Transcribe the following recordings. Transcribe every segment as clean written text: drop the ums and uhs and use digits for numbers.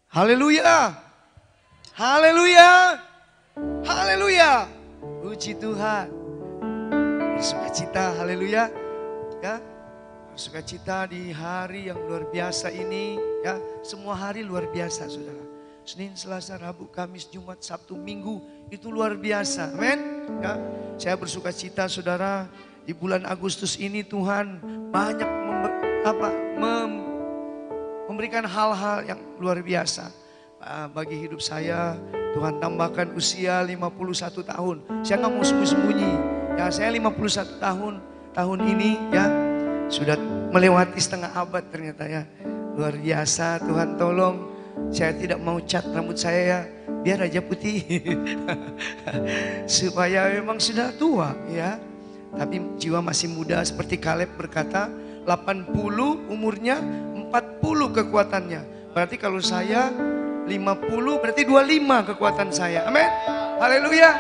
Haleluya. Haleluya. Haleluya. Puji Tuhan. Bersukacita, haleluya. Ya. Bersukacita di hari yang luar biasa ini, ya. Semua hari luar biasa, Saudara. Senin, Selasa, Rabu, Kamis, Jumat, Sabtu, Minggu itu luar biasa. Amin. Ya. Saya bersukacita, Saudara, di bulan Agustus ini Tuhan banyak memberikan hal-hal yang luar biasa bagi hidup saya. Tuhan tambahkan usia 51 tahun. Saya nggak mau sembunyi-sembunyi. Ya, saya 51 tahun ini ya sudah melewati setengah abad ternyata ya. Luar biasa, Tuhan tolong. Saya tidak mau cat rambut saya ya, biar aja putih. Supaya memang sudah tua ya. Tapi jiwa masih muda seperti Kaleb berkata, 80 umurnya, 40 kekuatannya. Berarti kalau saya 50 berarti 25 kekuatan saya. Amin. Haleluya.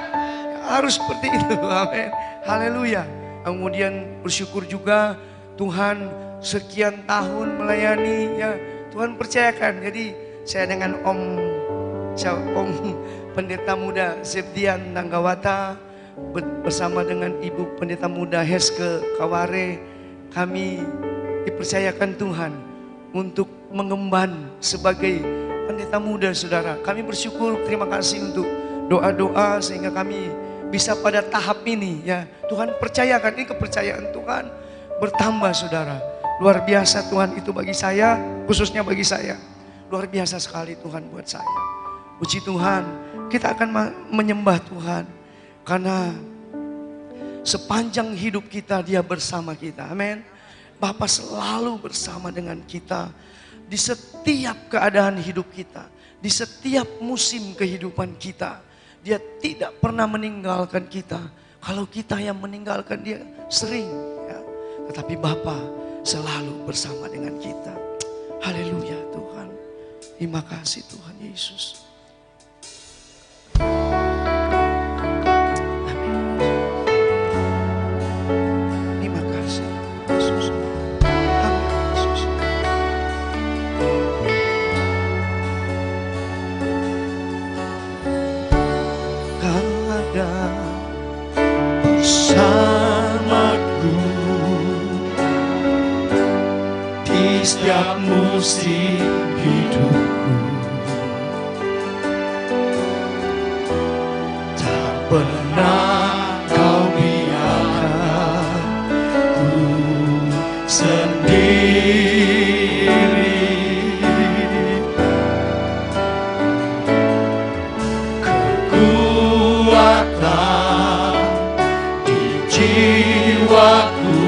Harus seperti itu. Amin. Haleluya. Kemudian bersyukur juga Tuhan sekian tahun melayani ya. Tuhan percayakan. Jadi saya dengan Om Pendeta Muda Septian Nanggawata bersama dengan Ibu Pendeta Muda Heske Kaware, kami dipercayakan Tuhan untuk mengemban sebagai pendeta muda, Saudara. Kami bersyukur, terima kasih untuk doa-doa sehingga kami bisa pada tahap ini ya. Tuhan percayakan, ini kepercayaan Tuhan bertambah, Saudara. Luar biasa Tuhan itu bagi saya, khususnya bagi saya. Luar biasa sekali Tuhan buat saya. Puji Tuhan, kita akan menyembah Tuhan karena sepanjang hidup kita Dia bersama kita. Amin. Bapa selalu bersama dengan kita. Di setiap keadaan hidup kita, di setiap musim kehidupan kita, Dia tidak pernah meninggalkan kita. Kalau kita yang meninggalkan Dia sering, ya. Tetapi Bapa selalu bersama dengan kita. Haleluya Tuhan. Terima kasih Tuhan Yesus. Setiap musim hidupku, tak pernah Kau biarkan ku sendiri. Kekuatan di jiwaku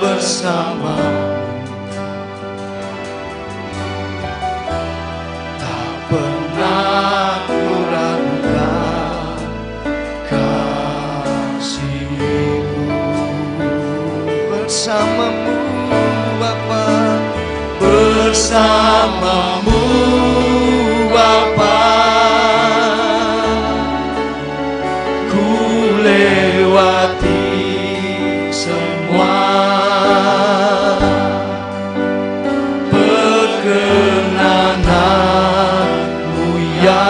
bersama, tak pernah ku ragukan kasih-Mu. Bersamamu Bapa, bersama-Mu Bapa, ku lewati semua perkenanan-Mu ya.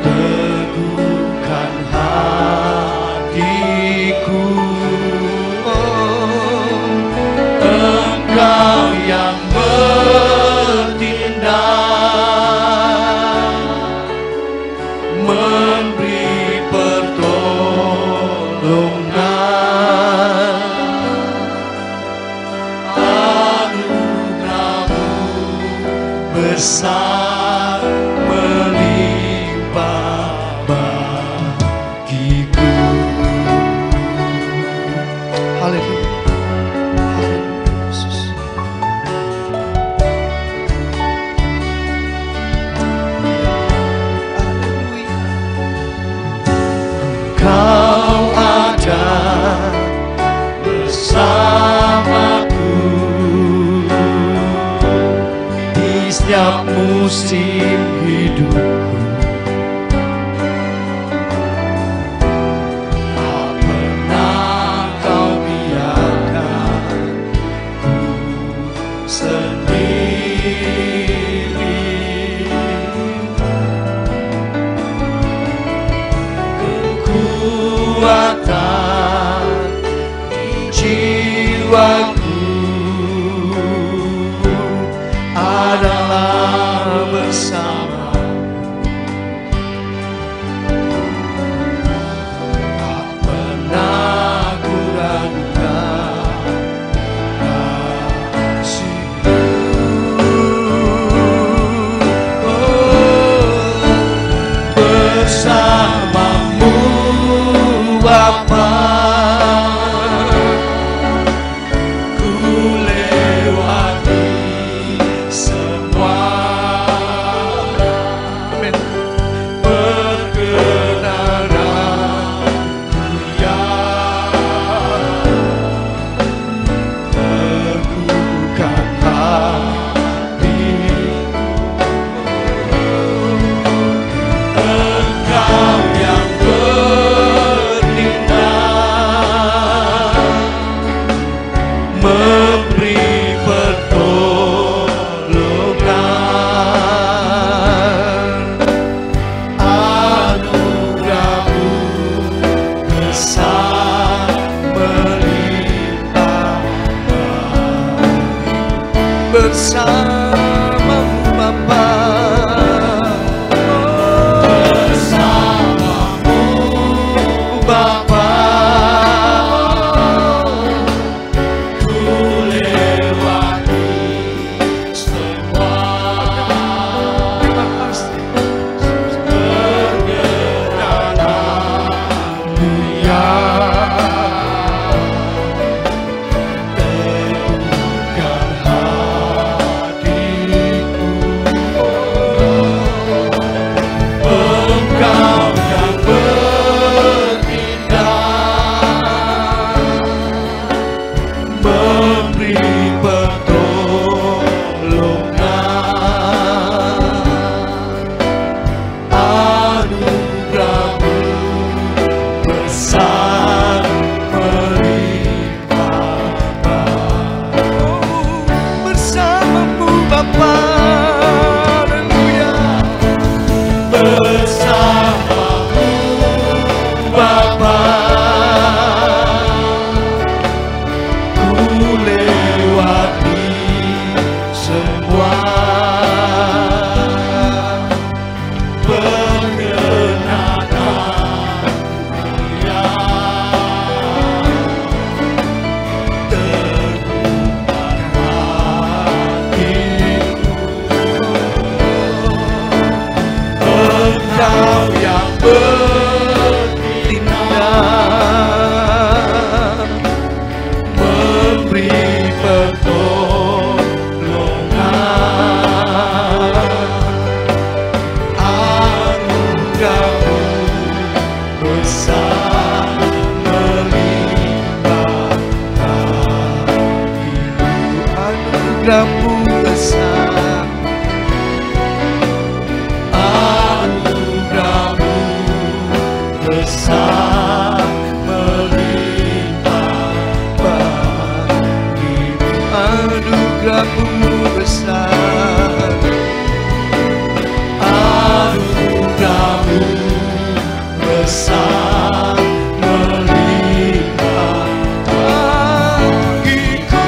Teguhkan hatiku, Engkau yang bertindak, memberi pertolongan. Anugerah-Mu besar melimpah bagiku. haleluya. Haleluya Yesus. Haleluya. Kau ada bersamaku di setiap musim hidupku. Tak pernah Kau biarkan jiwaku adalah bersama. Tak pernah ku ragukan kasih-Mu. Bersama-Mu Bapa, ku lewati semua. Amin. Perkenanan-Mu yang teguhkan hati. Engkau yang bertindak, memberi pertolongan. Anugerah-Mu besar melimpah Bersama-Mu Bapa, bersama-Mu Bapa, ku lewati semua. terima kasih. Perkenanan-Mu yang teguhkan hatiku. Engkau yang bertindak, memberi pertolongan. Anugerah-Mu besar melimpah. Bersama-Mu Bapa, haleluya. Bersama-Mu Bapa, ku lewati semua. Perkenanan-Mu yang teguhkan hatiku. Engkau yang bertindak, memberi pertolongan. Anugerah-Mu besar melimpah hatiku. Anugerah-Mu besar, Anugerah-Mu besar melimpah bagiku. anugerah-Mu besar, Anugerah-Mu besar melimpah bagiku.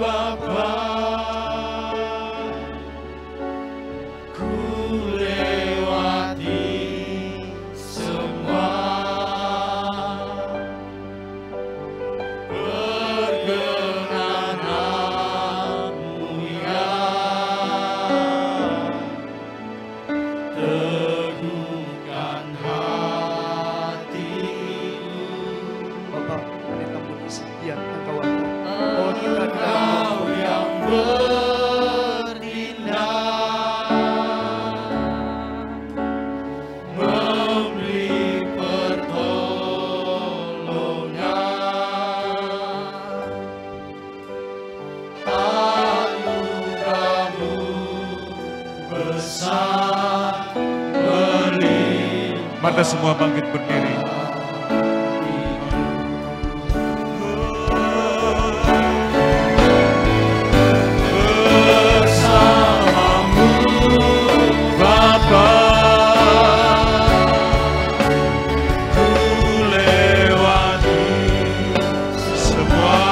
Bapa, ku lewati semua perkenanmu ya, teguhkan hatiku. Bapak Pendeta Muda Septian Nangkawata. Oh kita Kau yang bertindak, memberi pertolongan, anugerahmu besar melimpah. Mata semua bangkit berdiri. Bersamamu Bapa, ku lewati semua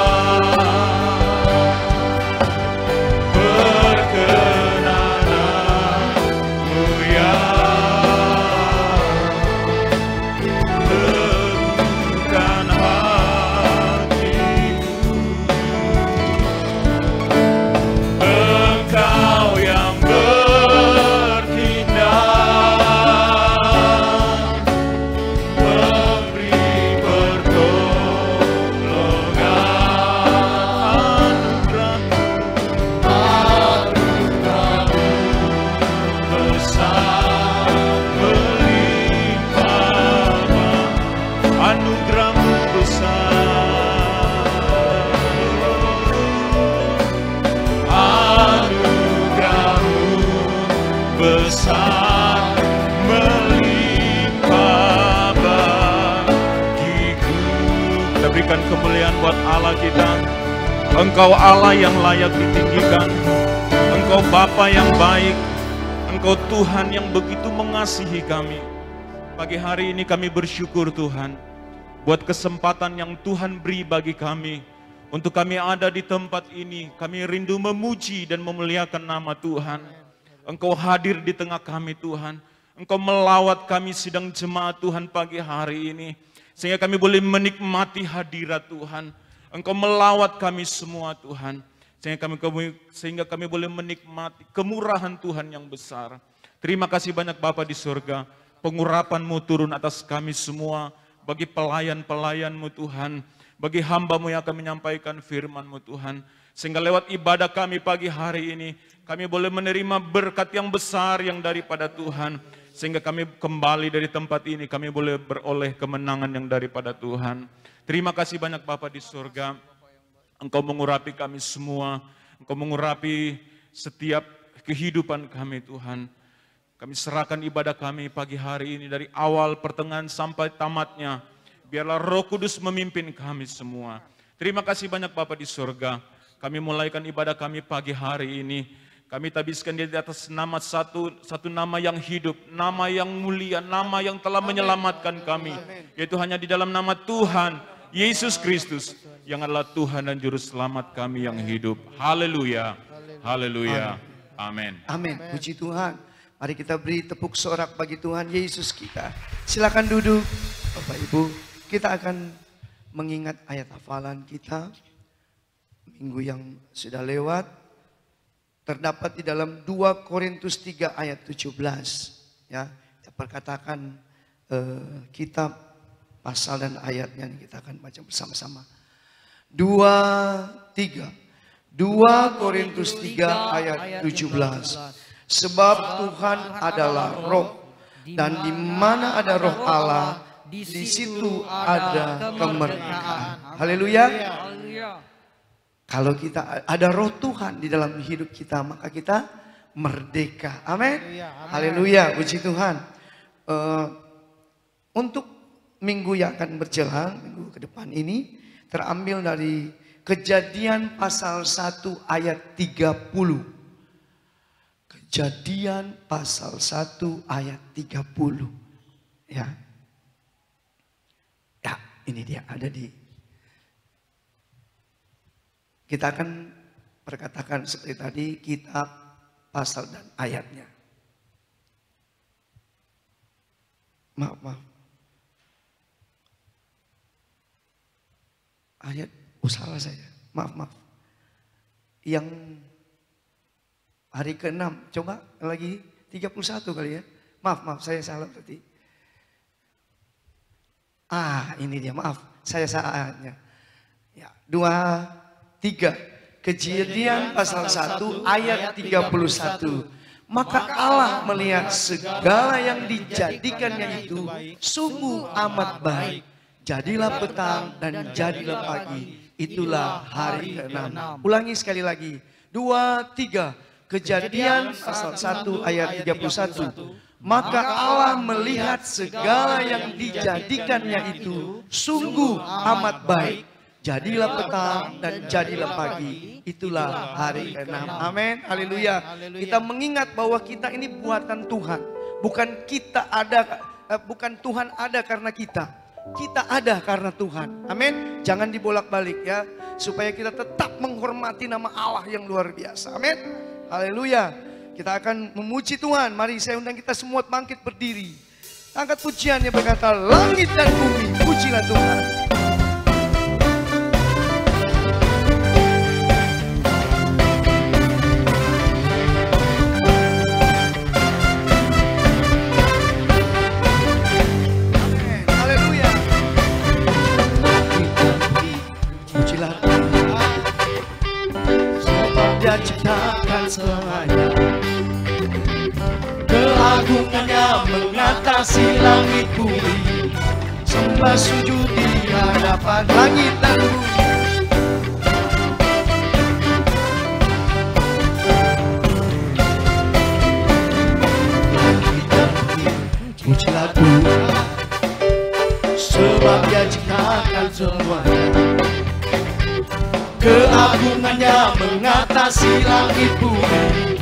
perkenananmu ya, teguhkan hatiku. Engkau yang bertindak, memberi pertolongan, anugerahmu besar melimpah, anugerahmu besar, anugerahmu besar melimpah bagiku. Kita berikan kemuliaan buat Allah kita. Engkau Allah yang layak ditinggikan. Engkau Bapa yang baik. Engkau Tuhan yang begitu mengasihi kami. Pagi hari ini kami bersyukur Tuhan, buat kesempatan yang Tuhan beri bagi kami. Untuk kami ada di tempat ini, kami rindu memuji dan memuliakan nama Tuhan. Engkau hadir di tengah kami Tuhan. Engkau melawat kami sidang jemaat Tuhan pagi hari ini. Sehingga kami boleh menikmati hadirat Tuhan. Engkau melawat kami semua Tuhan. Sehingga kami boleh menikmati kemurahan Tuhan yang besar. Terima kasih banyak Bapa di surga. Pengurapan-Mu turun atas kami semua. Bagi pelayan-pelayan-Mu Tuhan. Bagi hamba-Mu yang akan menyampaikan firman-Mu Tuhan. Sehingga lewat ibadah kami pagi hari ini, kami boleh menerima berkat yang besar yang daripada Tuhan. Sehingga kami kembali dari tempat ini, kami boleh beroleh kemenangan yang daripada Tuhan. Terima kasih banyak Bapa di surga. Engkau mengurapi kami semua. Engkau mengurapi setiap kehidupan kami Tuhan. Kami serahkan ibadah kami pagi hari ini dari awal, pertengahan sampai tamatnya. Biarlah Roh Kudus memimpin kami semua. Terima kasih banyak Bapa di surga. Kami mulaikan ibadah kami pagi hari ini. Kami tabiskan di atas nama satu nama yang hidup, nama yang mulia, nama yang telah menyelamatkan kami. Yaitu hanya di dalam nama Tuhan Yesus Kristus yang adalah Tuhan dan Juru Selamat kami yang hidup. Haleluya, haleluya, amin. Amin. Puji Tuhan. Mari kita beri tepuk sorak bagi Tuhan Yesus kita. Silakan duduk Bapak Ibu. Kita akan mengingat ayat hafalan kita minggu yang sudah lewat. Terdapat di dalam 2 Korintus 3 ayat 17. Ya, kita perkatakan kitab, pasal dan ayatnya kita akan baca bersama-sama. 2 Korintus 3 ayat 17. Sebab Tuhan adalah roh, dan di mana ada roh Allah, di situ ada kemerdekaan. Haleluya. Kalau kita ada roh Tuhan di dalam hidup kita, maka kita merdeka. Amin. Haleluya. Puji Tuhan. Untuk minggu yang akan berjalan, minggu ke depan ini, terambil dari Kejadian pasal 1 ayat 30. Kejadian pasal 1 ayat 30. Ya. Ya, ini dia ada di. Kita akan perkatakan seperti tadi, kitab, pasal dan ayatnya. Maaf. Ayat, salah saya. Maaf. Yang hari ke-6, coba lagi 31 kali ya. Maaf, saya salah berarti. Ini dia, maaf. Saya salahnya. Ya, 2, 3. Kejadian pasal 1 ayat 31. Maka Allah melihat segala yang dijadikannya itu sungguh amat baik. Jadilah petang dan jadilah pagi. Itulah hari ke-6. Ulangi sekali lagi. 2, 3. Kejadian pasal 1 ayat 31. Maka Allah melihat segala yang dijadikannya itu sungguh amat baik. Jadilah petang dan jadilah pagi. Itulah hari ke-6. Amin. Haleluya. Kita mengingat bahwa kita ini buatan Tuhan. Bukan Tuhan ada karena kita. Kita ada karena Tuhan. Amin. Jangan dibolak-balik ya. Supaya kita tetap menghormati nama Allah yang luar biasa. Amin. Haleluya. Kita akan memuji Tuhan. Mari saya undang kita semua bangkit berdiri. Angkat pujiannya berkata, langit dan bumi, pujilah Tuhan. Dia ciptakan semuanya, keagungannya mengatasi langit bumi. Sembah sujud di hadapan langit dan bumi. Langit dan bumi, pujilah Tuhan, sebab Dia ciptakan semuanya. Keagungannya mengatasi langit bumi.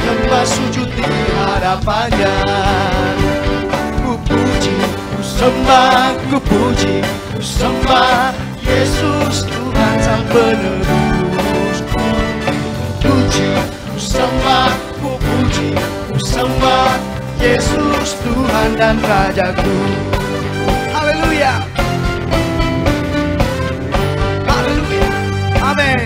Sembah sujud di hadapannya. Ku puji, ku sembah, ku puji, ku sembah Yesus Tuhan Sang Penebus. Ku puji, ku sembah, ku puji, ku sembah Yesus Tuhan dan Rajaku. Haleluya. Amin.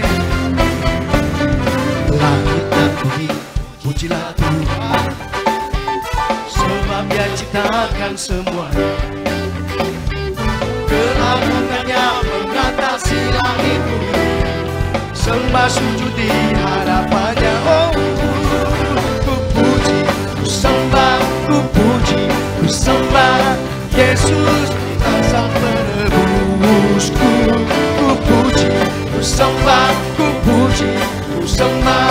Langit dan bumi, pujilah Tuhan, sebab Dia ciptakan semuanya. Keagungannya mengatasi langit bumi. Sembah sujud di hadapannya. Oh, ku puji, ku sembah, ku puji, ku sembah Yesus Tuhan Sang Penebusku. Ku puji, ku sembah, ku puji, ku sembah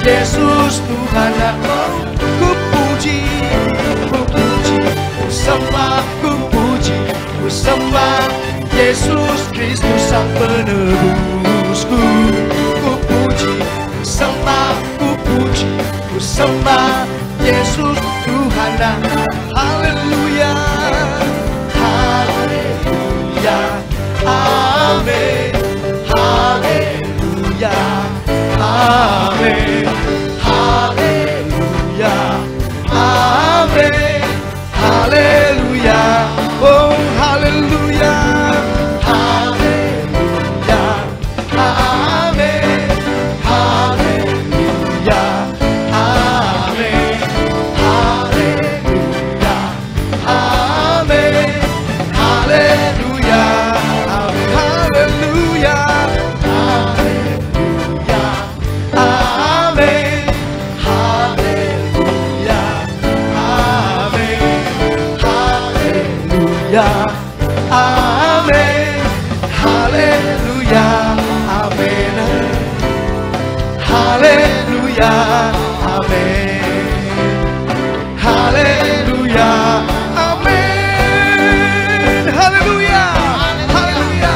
Yesus Tuhan. Ku puji, ku puji, ku sembah, ku puji, ku sembah Yesus Kristus Sang Penebusku. Ku puji, ku sembah, ku puji, ku sembah Yesus Tuhan. Haleluya, haleluya, amin. Haleluya, amin. Haleluya, amin. Haleluya, oh haleluya. Haleluya, amin. Haleluya, amin. Haleluya, amin. Haleluya, amin. Haleluya. Ya, amin, haleluya, amin, haleluya, amin, haleluya, amin, haleluya, haleluya,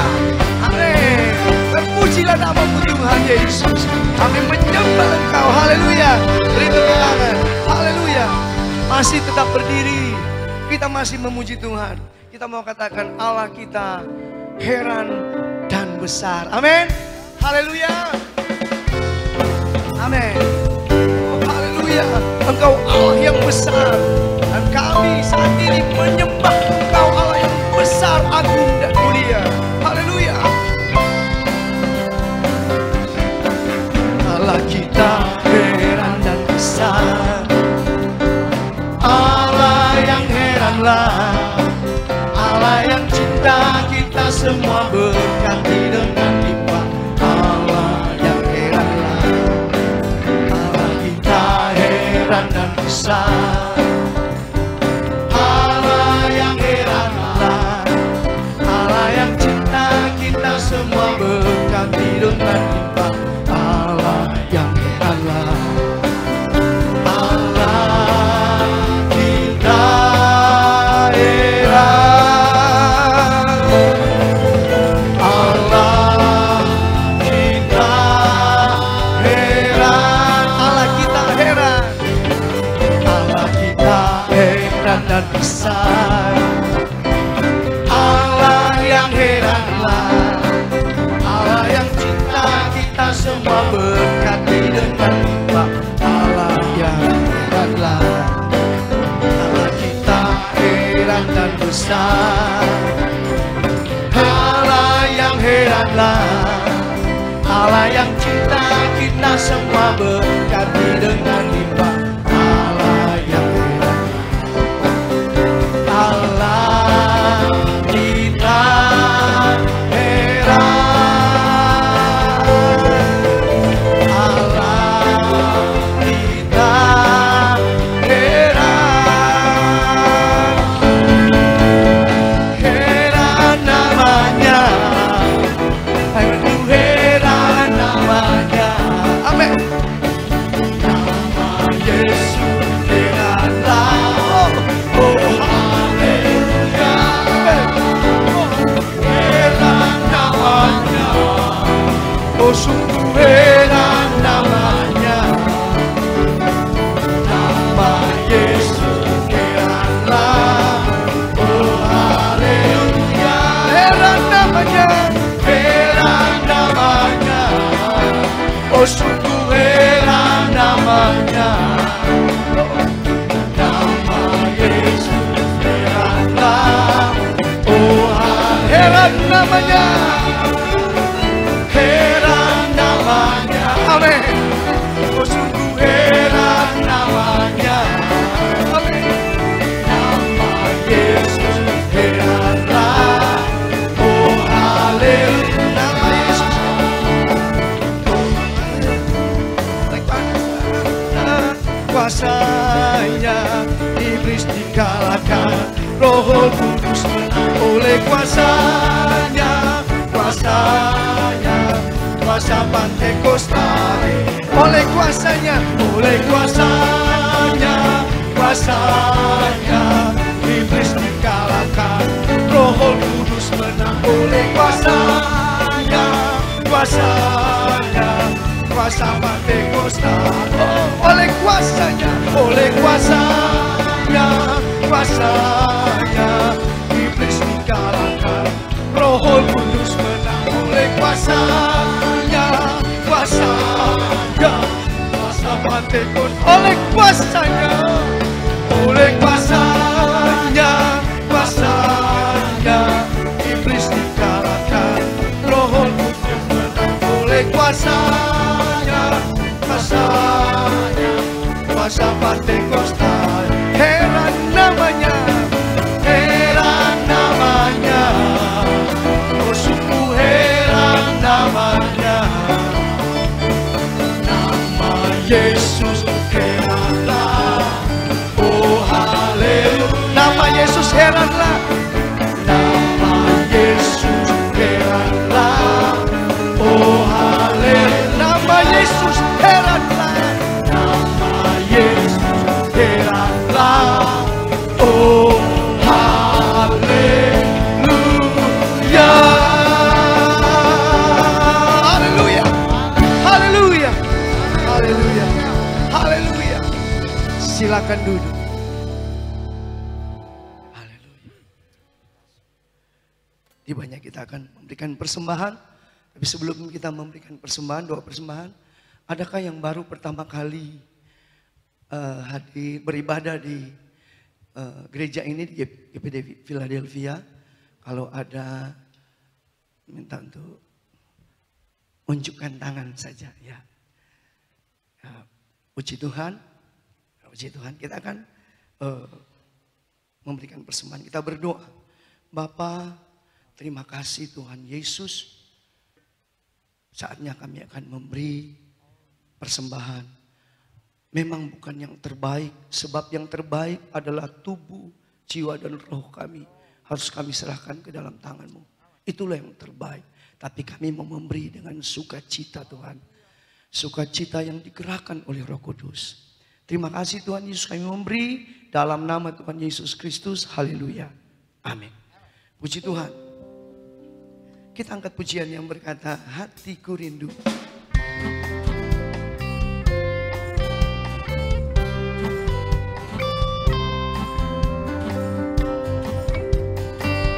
amin. Terpujilah nama-Mu Tuhan Yesus. Kami menyembah Engkau, haleluya. Beri tepuk tangan, haleluya. Masih tetap berdiri, kita masih memuji Tuhan. Kita mau katakan Allah kita heran dan besar. Amin. Haleluya. besar. Dan kami saat ini menyembah Engkau Allah yang besar, agung dan mulia. Haleluya. Allah kita heran dan besar, Allah yang heranlah, Allah yang cinta kita semua berganti dengan limpah. Allah yang heranlah, Allah kita heran dan besar, Allah yang heranlah, Allah yang cinta kita semua berganti dengan limpah. Allah yang heranlah, Allah kita heran, Allah kita heran, Allah kita heran, Allah kita heran dan besar, Allah yang heranlah, Allah yang cinta kita semua berkati dengan limpah. Allah yang heranlah, Allah kita heran dan besar, Allah yang heranlah, Allah yang cinta kita semua berkati dengan limpah. Allah yang heranlah, Allah kita heran, sungguh heran namanya, nama Yesus heranlah, oh haleluya. Heran namanya, oh sungguh heran namanya, nama Yesus heranlah, oh heran namanya. Amin. Oh sungguh heran namanya, amin. Nama Yesus heranlah, oh haleluya. Nama Yesus, kuasanya iblis dikalahkan, Roh Kudus menang oleh kuasanya, kuasa Pantekosta, oleh kuasanya, iblis dikalahkan, Roh Kudus menang oleh kuasanya, kuasa Pantekosta, oleh kuasanya, iblis dikalahkan, Roh Kudus menang oleh kuasanya, kuasa Pantekosta, oleh kuasanya, iblis dikalahkan, Roh Kudus menang oleh kuasanya, kuasa Pantekosta. Heran namanya, oh sungguh heran namanya, nama Yesus heranlah, oh haleluya. Nama Yesus heranlah, nama Yesus heranlah, oh haleluya. Nama Yesus heranlah, nama Yesus heranlah, oh haleluya. Haleluya, haleluya, haleluya, haleluya. Silakan duduk. Haleluya. Di banyak kita akan memberikan persembahan. Tapi sebelum kita memberikan persembahan, doa persembahan, adakah yang baru pertama kali hadir beribadah di gereja ini di GPD Philadelphia. Kalau ada minta untuk unjukkan tangan saja ya. Puji Tuhan, kita akan memberikan persembahan. Kita berdoa. Bapa, terima kasih Tuhan Yesus. Saatnya kami akan memberi persembahan. Memang bukan yang terbaik, sebab yang terbaik adalah tubuh, jiwa dan roh kami. Harus kami serahkan ke dalam tangan-Mu. Itulah yang terbaik. Tapi kami mau memberi dengan sukacita Tuhan. Sukacita yang digerakkan oleh Roh Kudus. Terima kasih Tuhan Yesus, kami memberi dalam nama Tuhan Yesus Kristus. Haleluya. Amin. Puji Tuhan. Kita angkat pujian yang berkata, hatiku rindu.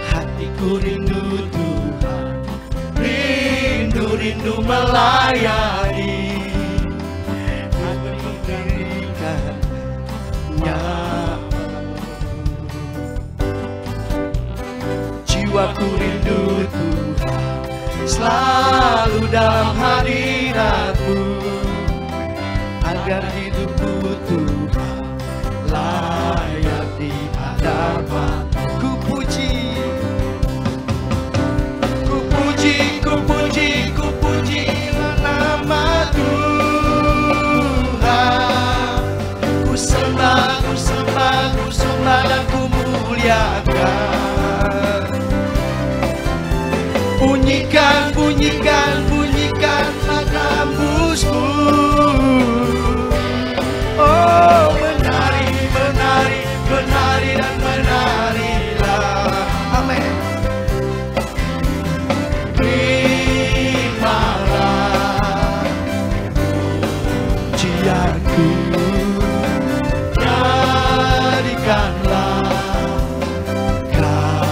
Hatiku rindu Tuhan, rindu melayani. Jiwaku rindu Tuhan, selalu dalam hadirat-Mu, agar hidupku Tuhan layak di hadapan. Ku puji, nama Tuhan. Ku sembah dan ku muliakan. Bunyikan magambus-Mu. Oh, menari dan menarilah. Amin. Terimalah pujianku, jadikanlah kami.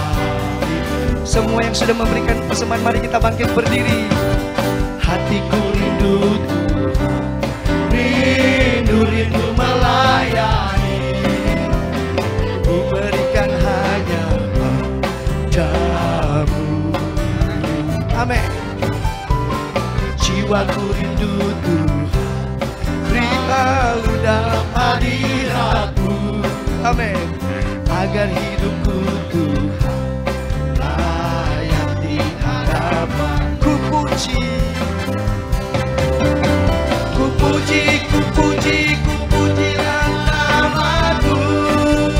Semua yang sudah memberikan persembahan, mari kita bangkit berdiri. Hatiku rindu Tuhan, rindu melayani. Ku berikan hanya padamu. Amin. Jiwaku rindu Tuhan, beritahu dalam hadirat-Mu. Amin. Agar hidupku Tuhan layak di hadapan. Ku pujilah nama Tuhan.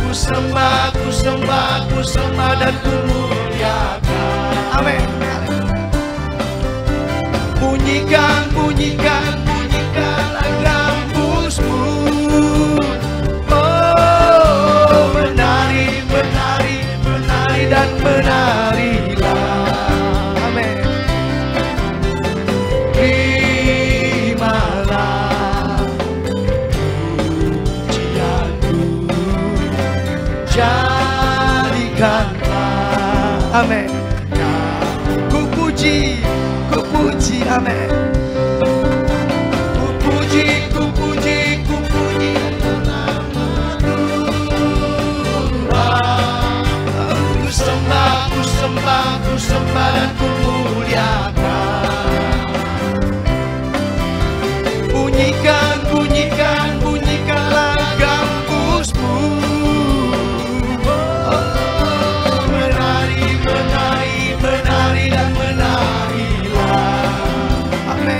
Ku sembah dan ku muliakan. Amin. Bunyikan gambus-Mu. Oh, menari dan menarilah. Amin. Terimalah pujianku, jadikanlah. Amin. Ku puji, amin. Ku puji nama Tuhan. Ku sembah dan ku muliakan. Bunyikanlah gambus-Mu. Oh, menari dan menarilah. Amin.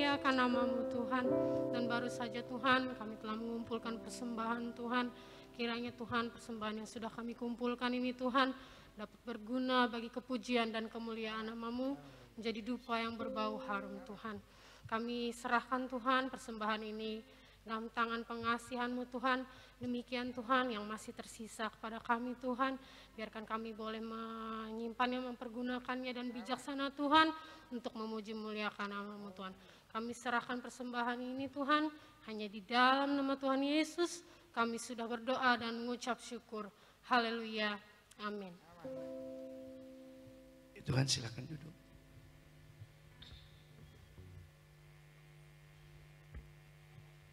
memuliakan nama-Mu Tuhan. Dan baru saja Tuhan kami telah mengumpulkan persembahan Tuhan. Kiranya Tuhan persembahan yang sudah kami kumpulkan ini Tuhan dapat berguna bagi kepujian dan kemuliaan nama-Mu, menjadi dupa yang berbau harum Tuhan. Kami serahkan Tuhan persembahan ini dalam tangan pengasihan-Mu Tuhan. Demikian Tuhan yang masih tersisa kepada kami Tuhan. Biarkan kami boleh menyimpannya, mempergunakannya dan bijaksana Tuhan untuk memuji muliakan nama-Mu Tuhan. Kami serahkan persembahan ini Tuhan hanya di dalam nama Tuhan Yesus. Kami sudah berdoa dan mengucap syukur. Haleluya. Amin. Tuhan silakan duduk.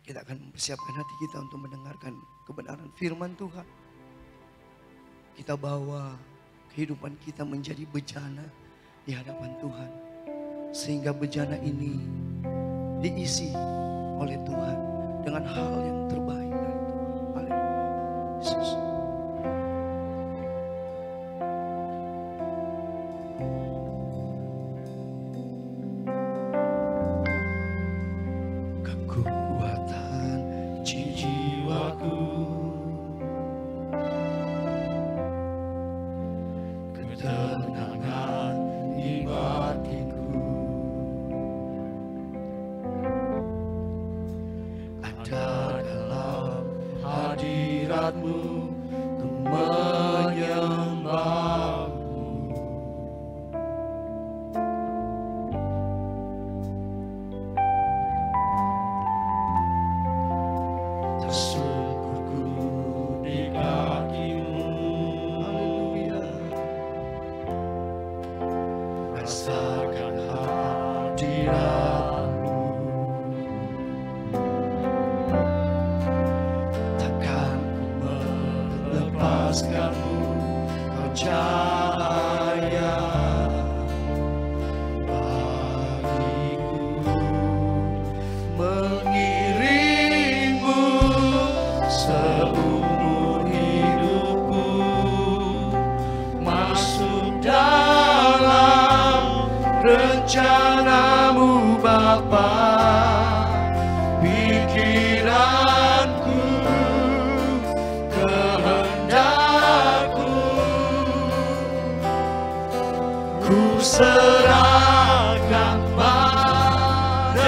Kita akan mempersiapkan hati kita untuk mendengarkan kebenaran firman Tuhan. Kita bawa kehidupan kita menjadi bejana di hadapan Tuhan. Sehingga bejana ini diisi oleh Tuhan dengan hal yang terbaik dari Tuhan. Haleluya. Yesus. Rencanamu Bapa, pikiranku, kehendakku, ku serahkan padamu.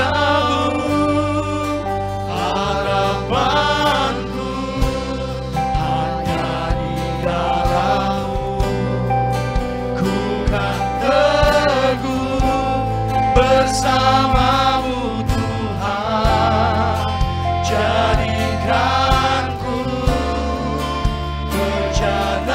Harapanku hanya di dalam-Mu, ku kan bersama-Mu Tuhan. Jadikanku bejana-Mu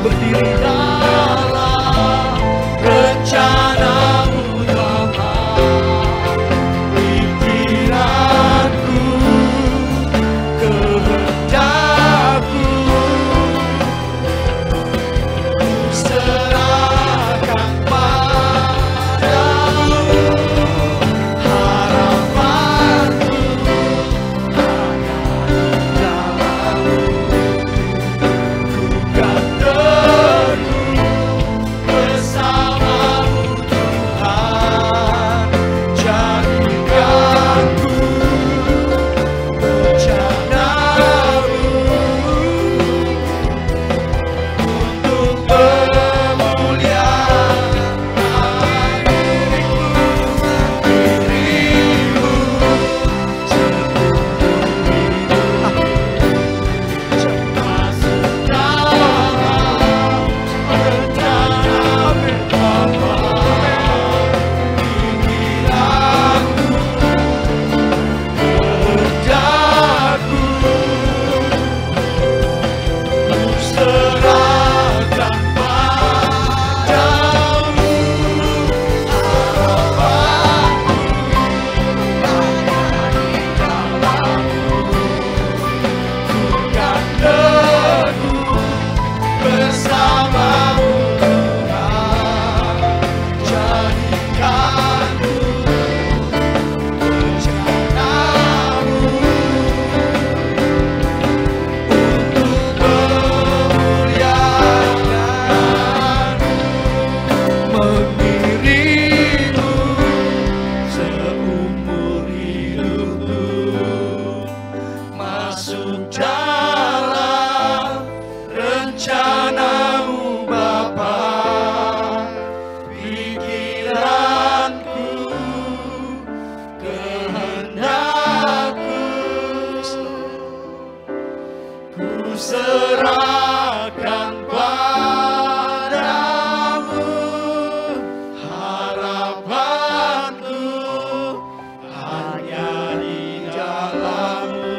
berdiri. dalam rencana-Mu Bapa, pikiranku, kehendakku, serahkan padamu, harapanku hanya dalam-Mu. Ku kan teguh bersama-Mu Tuhan, jadikanku rencana-Mu untuk kemuliaan diri-Mu seumur hidup. Masuk dalam rencana-Mu Bapa, pikiranku, kehendakku, ku serahkan padamu, harapanku hanya di dalam-Mu. Ku kan teguh bersama-Mu Tuhan, jadikanku rencana-Mu untuk kemuliaan, mengiring-Mu seumur hidupku. Masuk dalam rencana-Mu Bapa, pikiranku, kehendakku, ku serahkan padamu, harapanku hanya di dalam-Mu.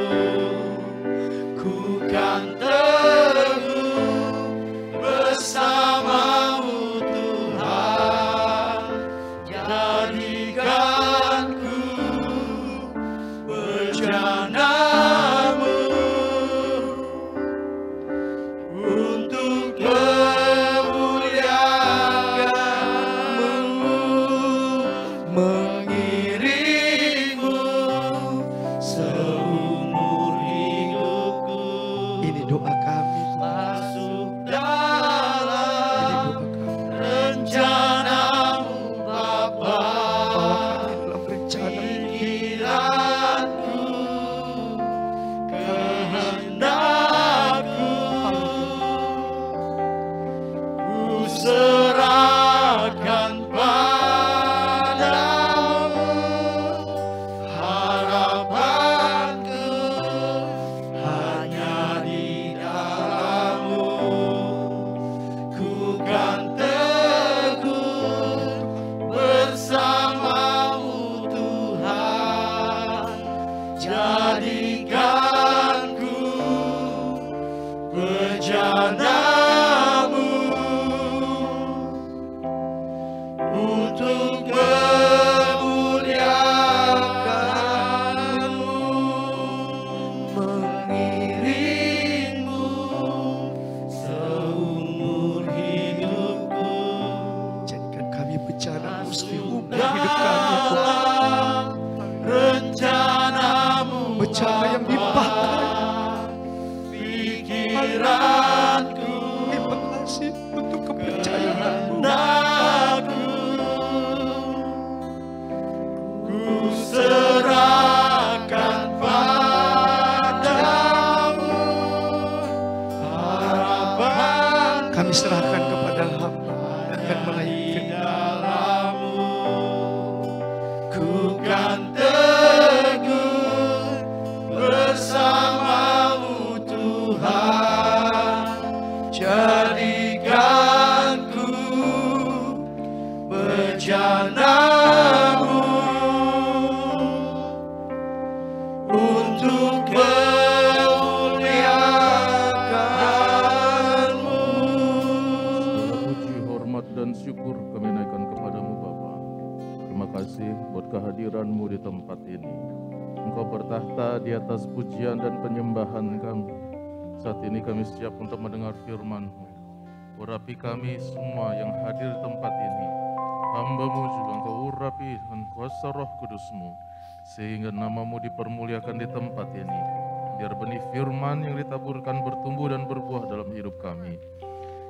Ku kan teguh bersama-Mu Tuhan, jadikanku rencana-Mu untuk kemuliaan-Mu, mengiring-Mu seumur hidupku. Ini doa kami. Masuk Ini dalam doa kami. rencana-Mu Bapa, Bawa kami dalam rencana. pikiranku, kehendakku, ku serahkan padamu, harapanku hanya di dalam-Mu. Ku kan teguh bersama-Mu Tuhan, jadikanku rencana-Mu untuk kemuliaan-Mu, mengiring-Mu seumur hidupku. Jadikan kami bencana Masuk muslim hidup kami, Tuhan. dalam rencana-Mu Bencana yang dipakai. pikiranku, Terima kasih untuk kepercayaan-Mu. kehendakku, ku serahkan padamu, harapan Kami serahkan kepada hamba yang akan melayani firman. dalam-Mu. Ku kan teguh bersama-Mu Tuhan, jadikanku bencana-Mu untuk kemuliaan-Mu, atas pujian dan penyembahan kami. Saat ini kami siap untuk mendengar firman-Mu. Urapi kami semua yang hadir di tempat ini. Hamba-Mu juga Engkau urapi dengan kuasa Roh Kudus-Mu, sehingga nama-Mu dipermuliakan di tempat ini. Biar benih firman yang ditaburkan bertumbuh dan berbuah dalam hidup kami.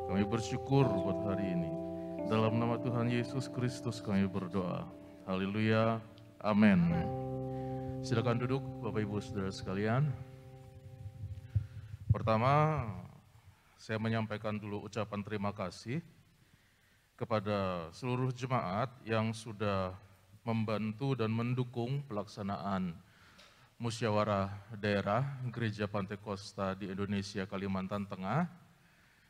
Kami bersyukur buat hari ini. Dalam nama Tuhan Yesus Kristus kami berdoa. Haleluya. Amin. Silakan duduk Bapak Ibu Saudara sekalian. Pertama, saya menyampaikan dulu ucapan terima kasih kepada seluruh jemaat yang sudah membantu dan mendukung pelaksanaan musyawarah daerah Gereja Pantekosta di Indonesia Kalimantan Tengah.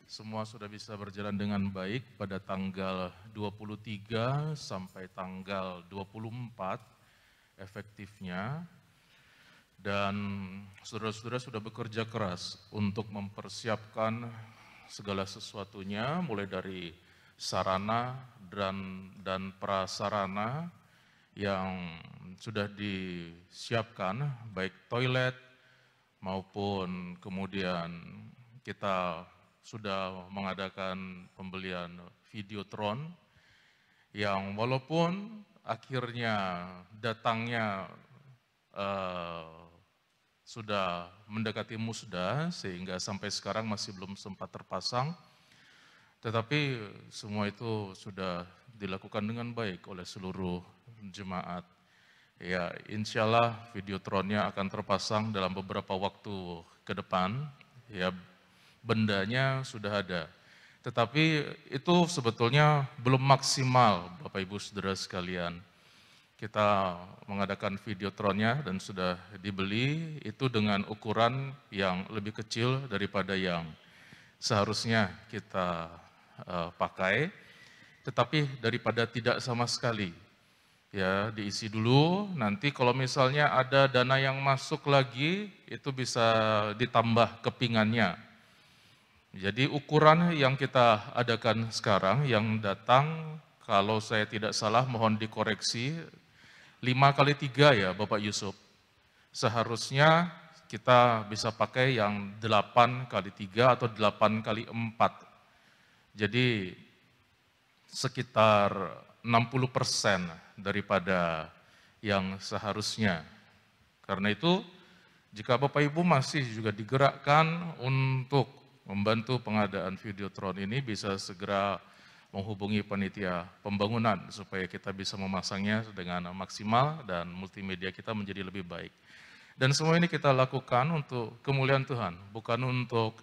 Semua sudah bisa berjalan dengan baik pada tanggal 23 sampai tanggal 24 efektifnya. Dan saudara-saudara sudah bekerja keras untuk mempersiapkan segala sesuatunya, mulai dari sarana dan prasarana yang sudah disiapkan, baik toilet maupun kemudian kita sudah mengadakan pembelian videotron yang walaupun akhirnya datangnya sudah mendekati musda sehingga sampai sekarang masih belum sempat terpasang, tetapi semua itu sudah dilakukan dengan baik oleh seluruh jemaat. Ya, insya Allah videotronnya akan terpasang dalam beberapa waktu ke depan. Ya, bendanya sudah ada. Tetapi itu sebetulnya belum maksimal Bapak Ibu Saudara sekalian. Kita mengadakan videotronnya dan sudah dibeli itu dengan ukuran yang lebih kecil daripada yang seharusnya kita pakai. Tetapi daripada tidak sama sekali. Ya, diisi dulu, nanti kalau misalnya ada dana yang masuk lagi, itu bisa ditambah kepingannya. Jadi ukuran yang kita adakan sekarang, yang datang, kalau saya tidak salah mohon dikoreksi, 5x3 ya Bapak Yusuf. Seharusnya kita bisa pakai yang 8x3 atau 8x4. Jadi sekitar 60% daripada yang seharusnya. Karena itu, jika Bapak Ibu masih juga digerakkan untuk membantu pengadaan videotron ini, bisa segera menghubungi panitia pembangunan supaya kita bisa memasangnya dengan maksimal dan multimedia kita menjadi lebih baik. Dan semua ini kita lakukan untuk kemuliaan Tuhan, bukan untuk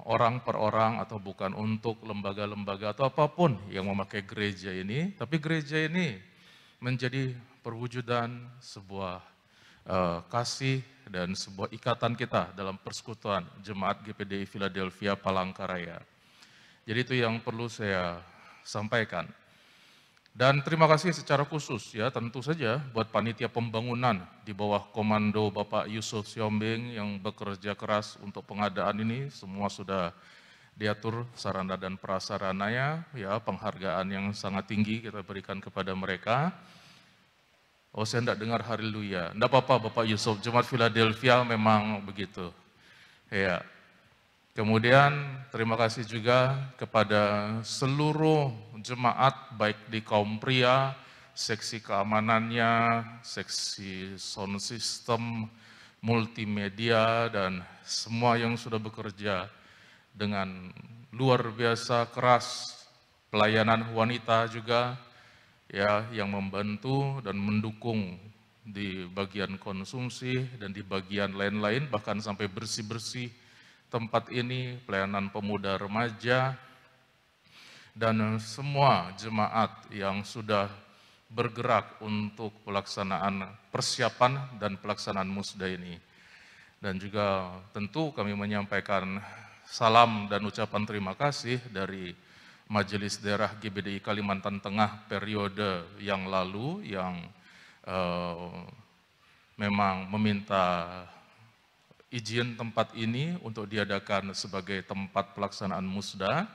orang per orang atau bukan untuk lembaga-lembaga atau apapun yang memakai gereja ini, tapi gereja ini menjadi perwujudan sebuah kasih dan sebuah ikatan kita dalam persekutuan Jemaat GPDI Philadelphia Palangkaraya. Jadi itu yang perlu saya sampaikan. Dan terima kasih secara khusus ya tentu saja buat panitia pembangunan di bawah komando Bapak Yusuf Siombing yang bekerja keras untuk pengadaan ini. Semua sudah diatur sarana dan prasarananya, ya penghargaan yang sangat tinggi kita berikan kepada mereka. Oh, saya tidak dengar haleluya. Tidak apa-apa Bapak Yusuf, Jemaat Philadelphia memang begitu. Ya. Kemudian terima kasih juga kepada seluruh jemaat baik di kaum pria, seksi keamanannya, seksi sound system, multimedia, dan semua yang sudah bekerja dengan luar biasa keras. Pelayanan wanita juga ya yang membantu dan mendukung di bagian konsumsi dan di bagian lain-lain, bahkan sampai bersih-bersih tempat ini, pelayanan pemuda remaja, dan semua jemaat yang sudah bergerak untuk pelaksanaan persiapan dan pelaksanaan musda ini. Dan juga tentu kami menyampaikan salam dan ucapan terima kasih dari Majelis Daerah GBDI Kalimantan Tengah periode yang lalu yang memang meminta izin tempat ini untuk diadakan sebagai tempat pelaksanaan musda.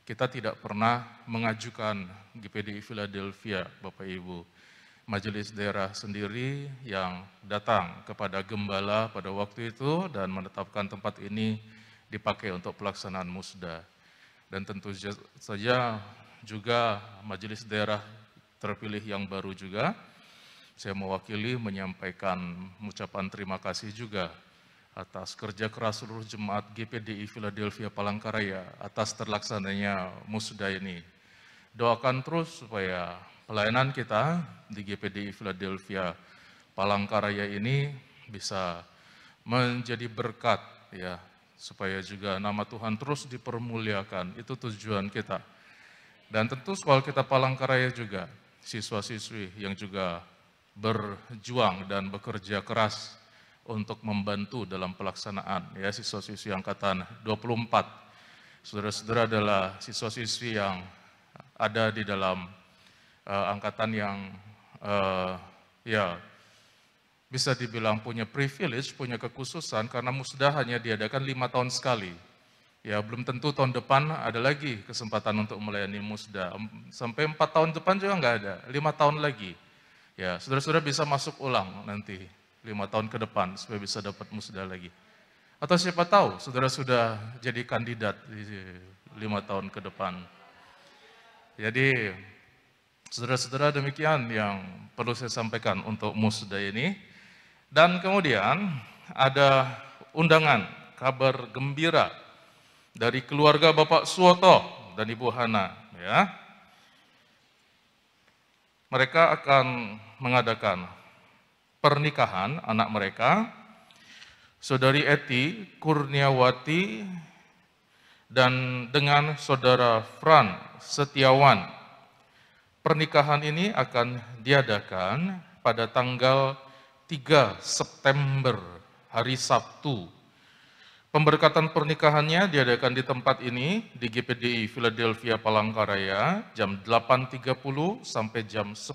Kita tidak pernah mengajukan GPDI Philadelphia, Bapak Ibu. majelis daerah sendiri yang datang kepada gembala pada waktu itu dan menetapkan tempat ini dipakai untuk pelaksanaan musda. Dan tentu saja juga majelis daerah terpilih yang baru juga, saya mewakili menyampaikan ucapan terima kasih juga atas kerja keras seluruh jemaat GPDI Philadelphia Palangkaraya atas terlaksananya musda ini. Doakan terus supaya pelayanan kita di GPDI Philadelphia Palangkaraya ini bisa menjadi berkat, ya, supaya juga nama Tuhan terus dipermuliakan. Itu tujuan kita. Dan tentu sekolah kita Palangkaraya juga, siswa-siswi yang juga berjuang dan bekerja keras untuk membantu dalam pelaksanaan, ya, siswa-siswi angkatan 24. Saudara-saudara adalah siswa-siswi yang ada di dalam angkatan yang ya bisa dibilang punya privilege, punya kekhususan karena musda hanya diadakan 5 tahun sekali. Ya, belum tentu tahun depan ada lagi kesempatan untuk melayani musda. Sampai 4 tahun depan juga nggak ada, 5 tahun lagi. Ya, saudara-saudara bisa masuk ulang nanti 5 tahun ke depan supaya bisa dapat musda lagi. Atau siapa tahu saudara sudah jadi kandidat di 5 tahun ke depan. Jadi saudara-saudara, demikian yang perlu saya sampaikan untuk musda ini. Dan kemudian ada undangan kabar gembira dari keluarga Bapak Suwoto dan Ibu Hana, ya. Mereka akan mengadakan pernikahan anak mereka, Saudari Eti Kurniawati dan dengan Saudara Fran Setiawan. Pernikahan ini akan diadakan pada tanggal 3 September, hari Sabtu. Pemberkatan pernikahannya diadakan di tempat ini, di GPDI Philadelphia Palangkaraya, jam 8.30 sampai jam 10.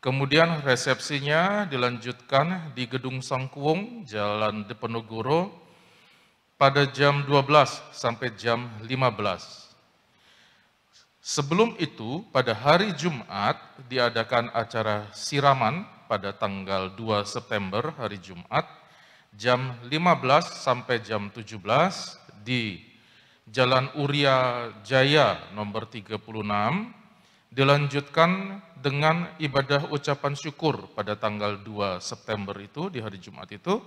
Kemudian resepsinya dilanjutkan di Gedung Sangkuwung, Jalan Diponegoro, pada jam 12 sampai jam 15. Sebelum itu, pada hari Jumat diadakan acara siraman pada tanggal 2 September, hari Jumat, jam 15 sampai jam 17 di Jalan Uria Jaya nomor 36, dilanjutkan dengan ibadah ucapan syukur pada tanggal 2 September itu, di hari Jumat itu,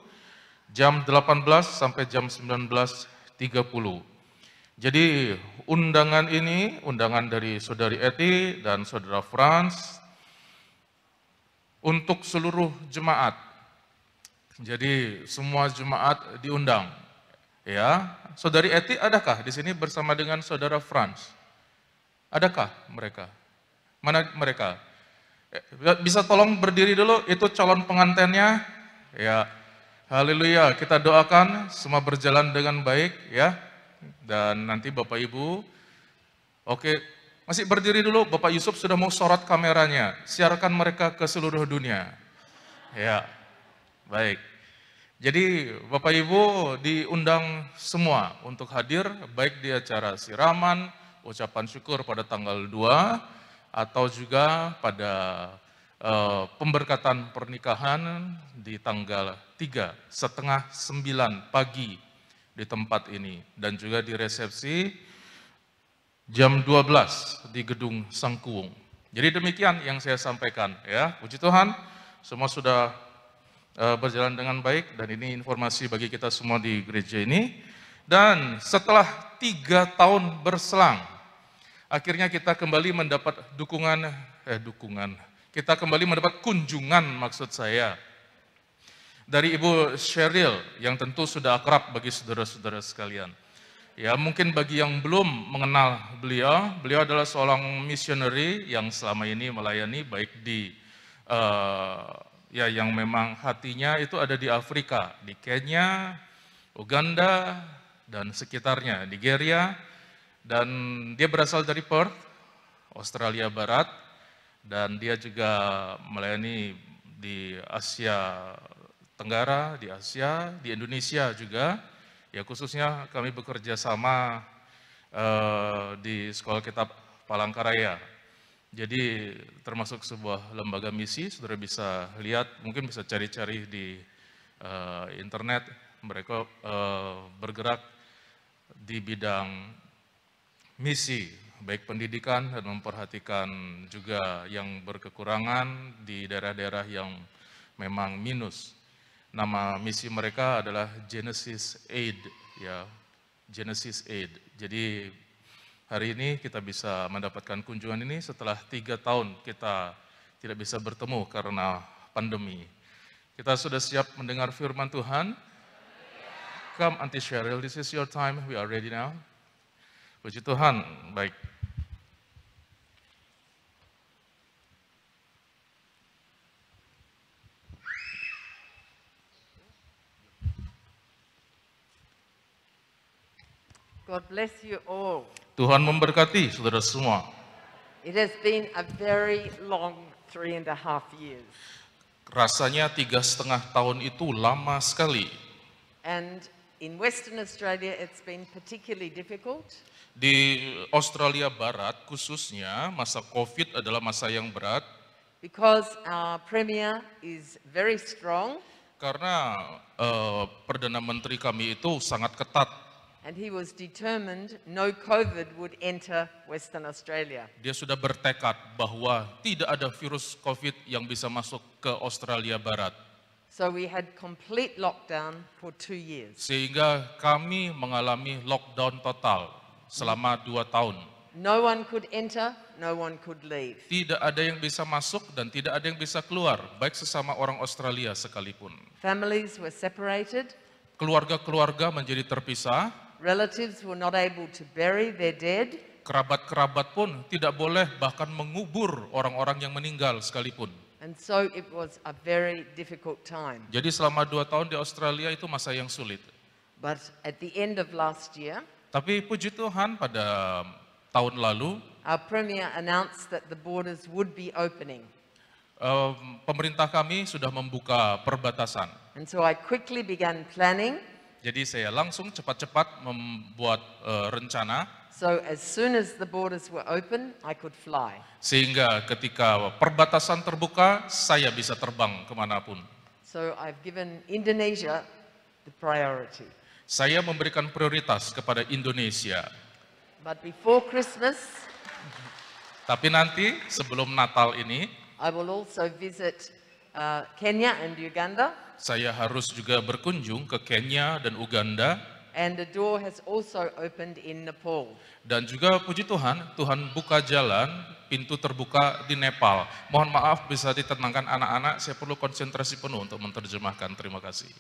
jam 18 sampai jam 19.30. Jadi undangan ini, undangan dari Saudari Eti dan Saudara Frans untuk seluruh jemaat. Jadi semua jemaat diundang. Ya, Saudari Eti adakah di sini bersama dengan Saudara Frans? Adakah mereka? Mana mereka? Bisa tolong berdiri dulu, itu calon pengantinnya. Ya, haleluya, kita doakan semua berjalan dengan baik, ya. Dan nanti Bapak Ibu, oke, masih berdiri dulu, Bapak Yusuf sudah mau sorot kameranya, siarkan mereka ke seluruh dunia. Ya, baik. Jadi Bapak Ibu diundang semua untuk hadir, baik di acara siraman, ucapan syukur pada tanggal 2, atau juga pada pemberkatan pernikahan di tanggal 3, setengah 9 pagi di tempat ini. Dan juga di resepsi jam 12 di Gedung Sangkuwung. Jadi demikian yang saya sampaikan, ya. Puji Tuhan, semua sudah berjalan dengan baik, dan ini informasi bagi kita semua di gereja ini. Dan setelah 3 tahun berselang, akhirnya kita kembali mendapat kita kembali mendapat kunjungan, maksud saya, dari Ibu Sheryl, yang tentu sudah akrab bagi saudara-saudara sekalian. Ya, mungkin bagi yang belum mengenal beliau, beliau adalah seorang missionary yang selama ini melayani baik di ya, yang memang hatinya itu ada di Afrika, di Kenya, Uganda, dan sekitarnya, Nigeria, dan dia berasal dari Perth, Australia Barat, dan dia juga melayani di Asia Tenggara, di Asia, di Indonesia juga, ya khususnya kami bekerja sama di Sekolah Kitab Palangkaraya. Jadi termasuk sebuah lembaga misi, saudara bisa lihat, mungkin bisa cari-cari di internet, mereka bergerak di bidang misi, baik pendidikan dan memperhatikan juga yang berkekurangan di daerah-daerah yang memang minus. Nama misi mereka adalah Genesis Aid, ya, Genesis Aid. Jadi hari ini kita bisa mendapatkan kunjungan ini setelah 3 tahun kita tidak bisa bertemu karena pandemi. Kita sudah siap mendengar firman Tuhan. Come, Auntie Cheryl, this is your time. We are ready now. Puji Tuhan, baik. God bless you all. Tuhan memberkati saudara semua. It has been a very long 3.5 years. Rasanya 3,5 tahun itu lama sekali. And in Western Australia, it's been particularly difficult Di Australia Barat khususnya masa COVID adalah masa yang berat because our Premier is very strong karena Perdana Menteri kami itu sangat ketat. and he was determined no COVID would enter Western Australia. Dia sudah bertekad bahwa tidak ada virus COVID yang bisa masuk ke Australia Barat. So we had complete lockdown for 2 years. Sehingga kami mengalami lockdown total selama 2 tahun. No one could enter, no one could leave. Tidak ada yang bisa masuk dan tidak ada yang bisa keluar, baik sesama orang Australia sekalipun. Families were separated, Keluarga-keluarga menjadi terpisah, relatives were not able to bury their dead, kerabat-kerabat pun tidak boleh bahkan mengubur orang-orang yang meninggal sekalipun. and so it was a very difficult time. Jadi selama 2 tahun di Australia itu masa yang sulit. But at the end of last year, Tapi puji Tuhan pada tahun lalu, our Premier announced that the borders would be opening. pemerintah kami sudah membuka perbatasan. And so I quickly began planning. Jadi saya langsung cepat-cepat membuat rencana, So as soon as the borders were open, I could fly. sehingga ketika perbatasan terbuka, saya bisa terbang kemanapun. So I've given Indonesia the priority. Saya memberikan prioritas kepada Indonesia. But before Christmas, Tapi nanti sebelum Natal ini, I will also visit Kenya and Uganda. saya harus juga berkunjung ke Kenya dan Uganda. And the door has also opened in Nepal. Dan juga puji Tuhan, Tuhan buka jalan, pintu terbuka di Nepal. Mohon maaf bisa ditenangkan anak-anak, saya perlu konsentrasi penuh untuk menerjemahkan. Terima kasih.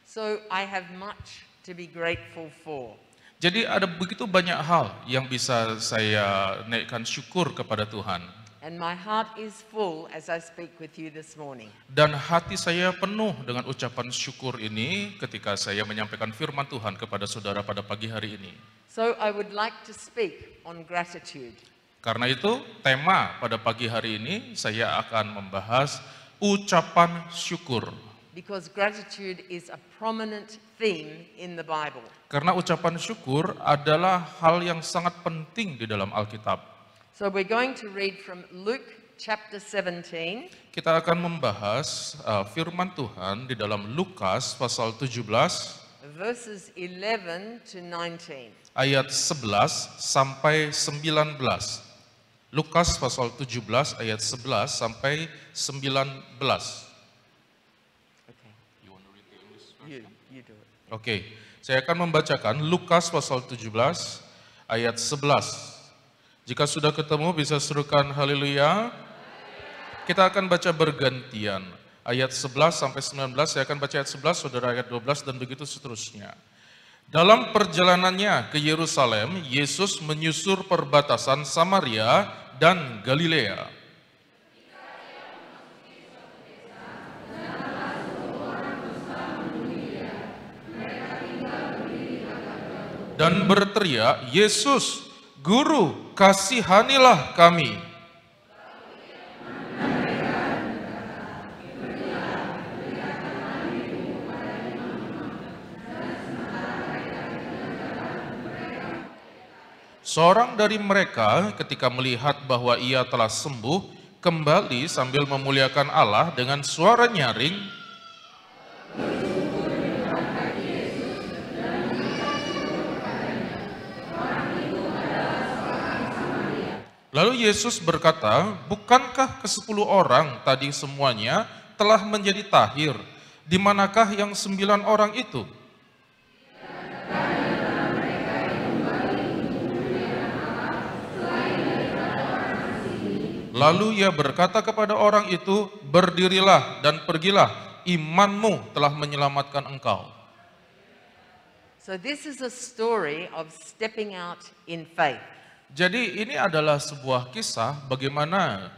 So I have much to be grateful for. Jadi ada begitu banyak hal yang bisa saya naikkan syukur kepada Tuhan. And my heart is full as I speak with you this morning. Dan hati saya penuh dengan ucapan syukur ini ketika saya menyampaikan firman Tuhan kepada saudara pada pagi hari ini. So I would like to speak on gratitude. Karena itu tema pada pagi hari ini saya akan membahas ucapan syukur. Because gratitude is a prominent theme in the Bible. Karena ucapan syukur adalah hal yang sangat penting di dalam Alkitab. So we're going to read from Luke chapter 17, Kita akan membahas firman Tuhan di dalam Lukas pasal 17 verses 11 to 19. ayat 11 sampai 19. Lukas pasal 17 ayat 11 sampai 19. Okay. You do it. Oke, saya akan membacakan Lukas pasal 17 ayat 11. Jika sudah ketemu bisa serukan haleluya. Kita akan baca bergantian. Ayat 11 sampai 19, saya akan baca ayat 11, saudara ayat 12 dan begitu seterusnya. Dalam perjalanannya ke Yerusalem, Yesus menyusur perbatasan Samaria dan Galilea. Dan berteriak, Yesus, Guru, kasihanilah kami. Seorang dari mereka ketika melihat bahwa ia telah sembuh, kembali sambil memuliakan Allah dengan suara nyaring, lalu Yesus berkata, bukankah ke-10 orang tadi semuanya telah menjadi tahir? Di manakah yang 9 orang itu? Lalu ia berkata kepada orang itu, berdirilah dan pergilah, imanmu telah menyelamatkan engkau. So this is a story of stepping out in faith. Jadi ini adalah sebuah kisah bagaimana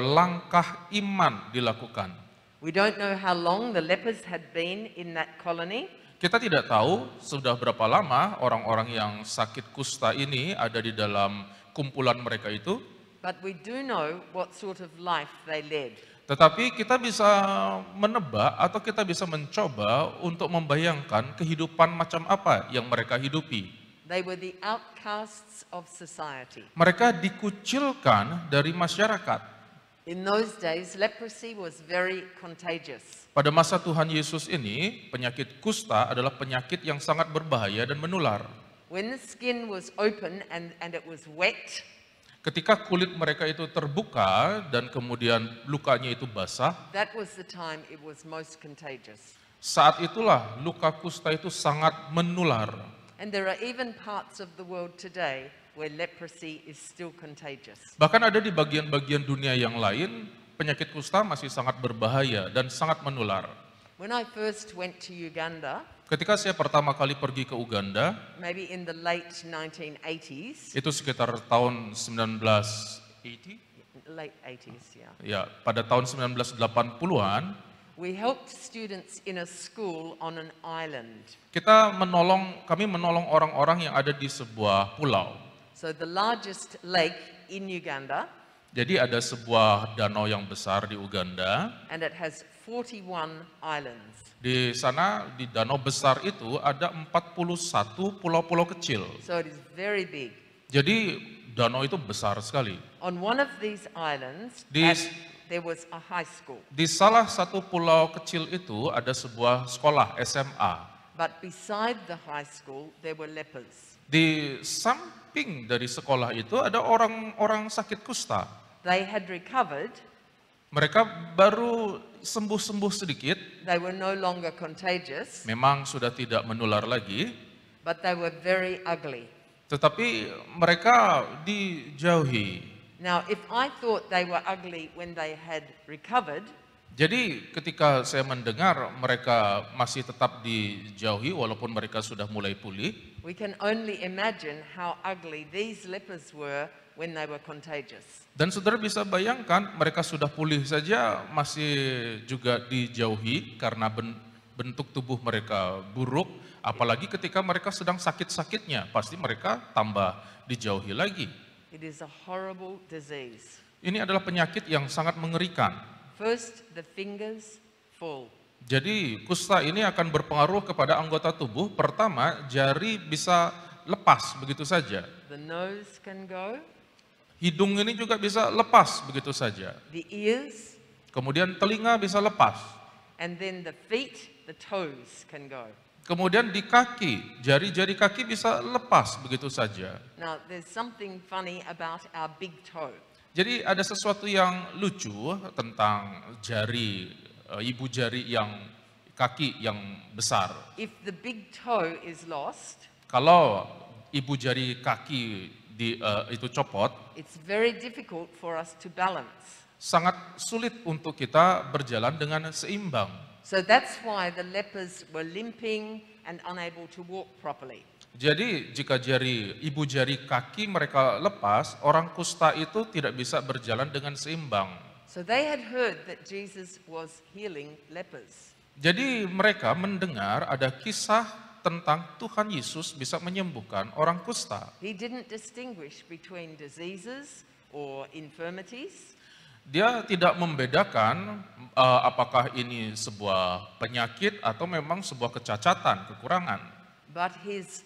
langkah iman dilakukan. We don't know how long the lepers had been in that colony, Kita tidak tahu sudah berapa lama orang-orang yang sakit kusta ini ada di dalam kumpulan mereka itu. but we do know what sort of life they led. Tetapi kita bisa menebak atau kita bisa mencoba untuk membayangkan kehidupan macam apa yang mereka hidupi. They were the outcasts of society. Mereka dikucilkan dari masyarakat. In those days, leprosy was very contagious. Pada masa Tuhan Yesus ini, penyakit kusta adalah penyakit yang sangat berbahaya dan menular. When the skin was open and it was wet, Ketika kulit mereka itu terbuka dan kemudian lukanya itu basah, that was the time it was most contagious. saat itulah luka kusta itu sangat menular. And there are even parts of the world today where leprosy is still contagious. Bahkan ada di bagian-bagian dunia yang lain, penyakit kusta masih sangat berbahaya dan sangat menular. When I first went to Uganda, Ketika saya pertama kali pergi ke Uganda, maybe in the late 1980s, itu sekitar tahun 1980, late 80s, yeah. ya, pada tahun 1980-an, We helped students in a school on an island. kami menolong orang-orang yang ada di sebuah pulau. So the largest lake in Uganda, Jadi ada sebuah danau yang besar di Uganda. and it has 41 islands. Di sana, di danau besar itu ada 41 pulau-pulau kecil. So it is very big. Jadi danau itu besar sekali. On one of these islands, there was a high school. Di salah satu pulau kecil itu ada sebuah sekolah SMA. But beside the high school, there were lepers. Di samping dari sekolah itu ada orang-orang sakit kusta. They had recovered. Mereka baru sembuh-sembuh sedikit, They were no longer contagious, memang sudah tidak menular lagi, but they were very ugly. tetapi mereka dijauhi. Now, if I thought they were ugly when they had recovered, Jadi ketika saya mendengar mereka masih tetap dijauhi walaupun mereka sudah mulai pulih, we can only imagine how ugly these lepers were when they were contagious. dan saudara bisa bayangkan mereka sudah pulih saja masih juga dijauhi karena bentuk tubuh mereka buruk, apalagi ketika mereka sedang sakit-sakitnya, pasti mereka tambah dijauhi lagi. It is a horrible disease. Ini adalah penyakit yang sangat mengerikan. First, the fingers fall. Jadi kusta ini akan berpengaruh kepada anggota tubuh. Pertama, jari bisa lepas begitu saja. The nose can go, Hidung ini juga bisa lepas begitu saja. the ears, Kemudian telinga bisa lepas. and then the feet, the toes can go. Kemudian di kaki, jari-jari kaki bisa lepas begitu saja. Now, there's something funny about our big toe. Jadi ada sesuatu yang lucu tentang jari, ibu jari yang kaki yang besar. If the big toe is lost, Kalau ibu jari kaki itu copot, it's very difficult for us to balance. sangat sulit untuk kita berjalan dengan seimbang. So that's why the lepers were limping and unable to walk properly. Jadi jika ibu jari kaki mereka lepas, orang kusta itu tidak bisa berjalan dengan seimbang. So they had heard that Jesus was healing lepers. Jadi mereka mendengar ada kisah tentang Tuhan Yesus bisa menyembuhkan orang kusta. He didn't distinguish between diseases or infirmities. Dia tidak membedakan apakah ini sebuah penyakit atau memang sebuah kecacatan, kekurangan. But his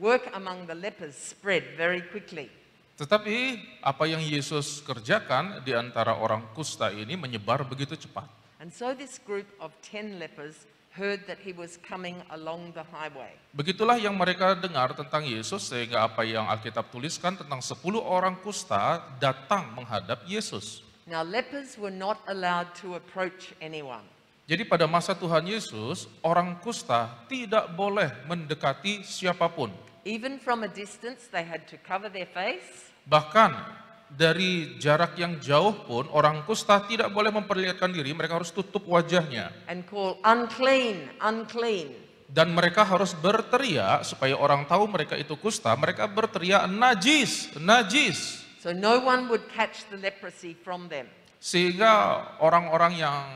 work among the lepers spread very quickly. Tetapi apa yang Yesus kerjakan di antara orang kusta ini menyebar begitu cepat. And so this group of 10 lepers heard that he was coming along the highway. Begitulah yang mereka dengar tentang Yesus, sehingga apa yang Alkitab tuliskan tentang 10 orang kusta datang menghadap Yesus. Now lepers were not allowed to approach anyone. Jadi pada masa Tuhan Yesus, orang kusta tidak boleh mendekati siapapun. Even from a distance, they had to cover their face. Bahkan dari jarak yang jauh pun orang kusta tidak boleh memperlihatkan diri, mereka harus tutup wajahnya. And call unclean, unclean. Dan mereka harus berteriak supaya orang tahu mereka itu kusta, mereka berteriak najis, najis. So no one would catch the leprosy from them. Sehingga orang-orang yang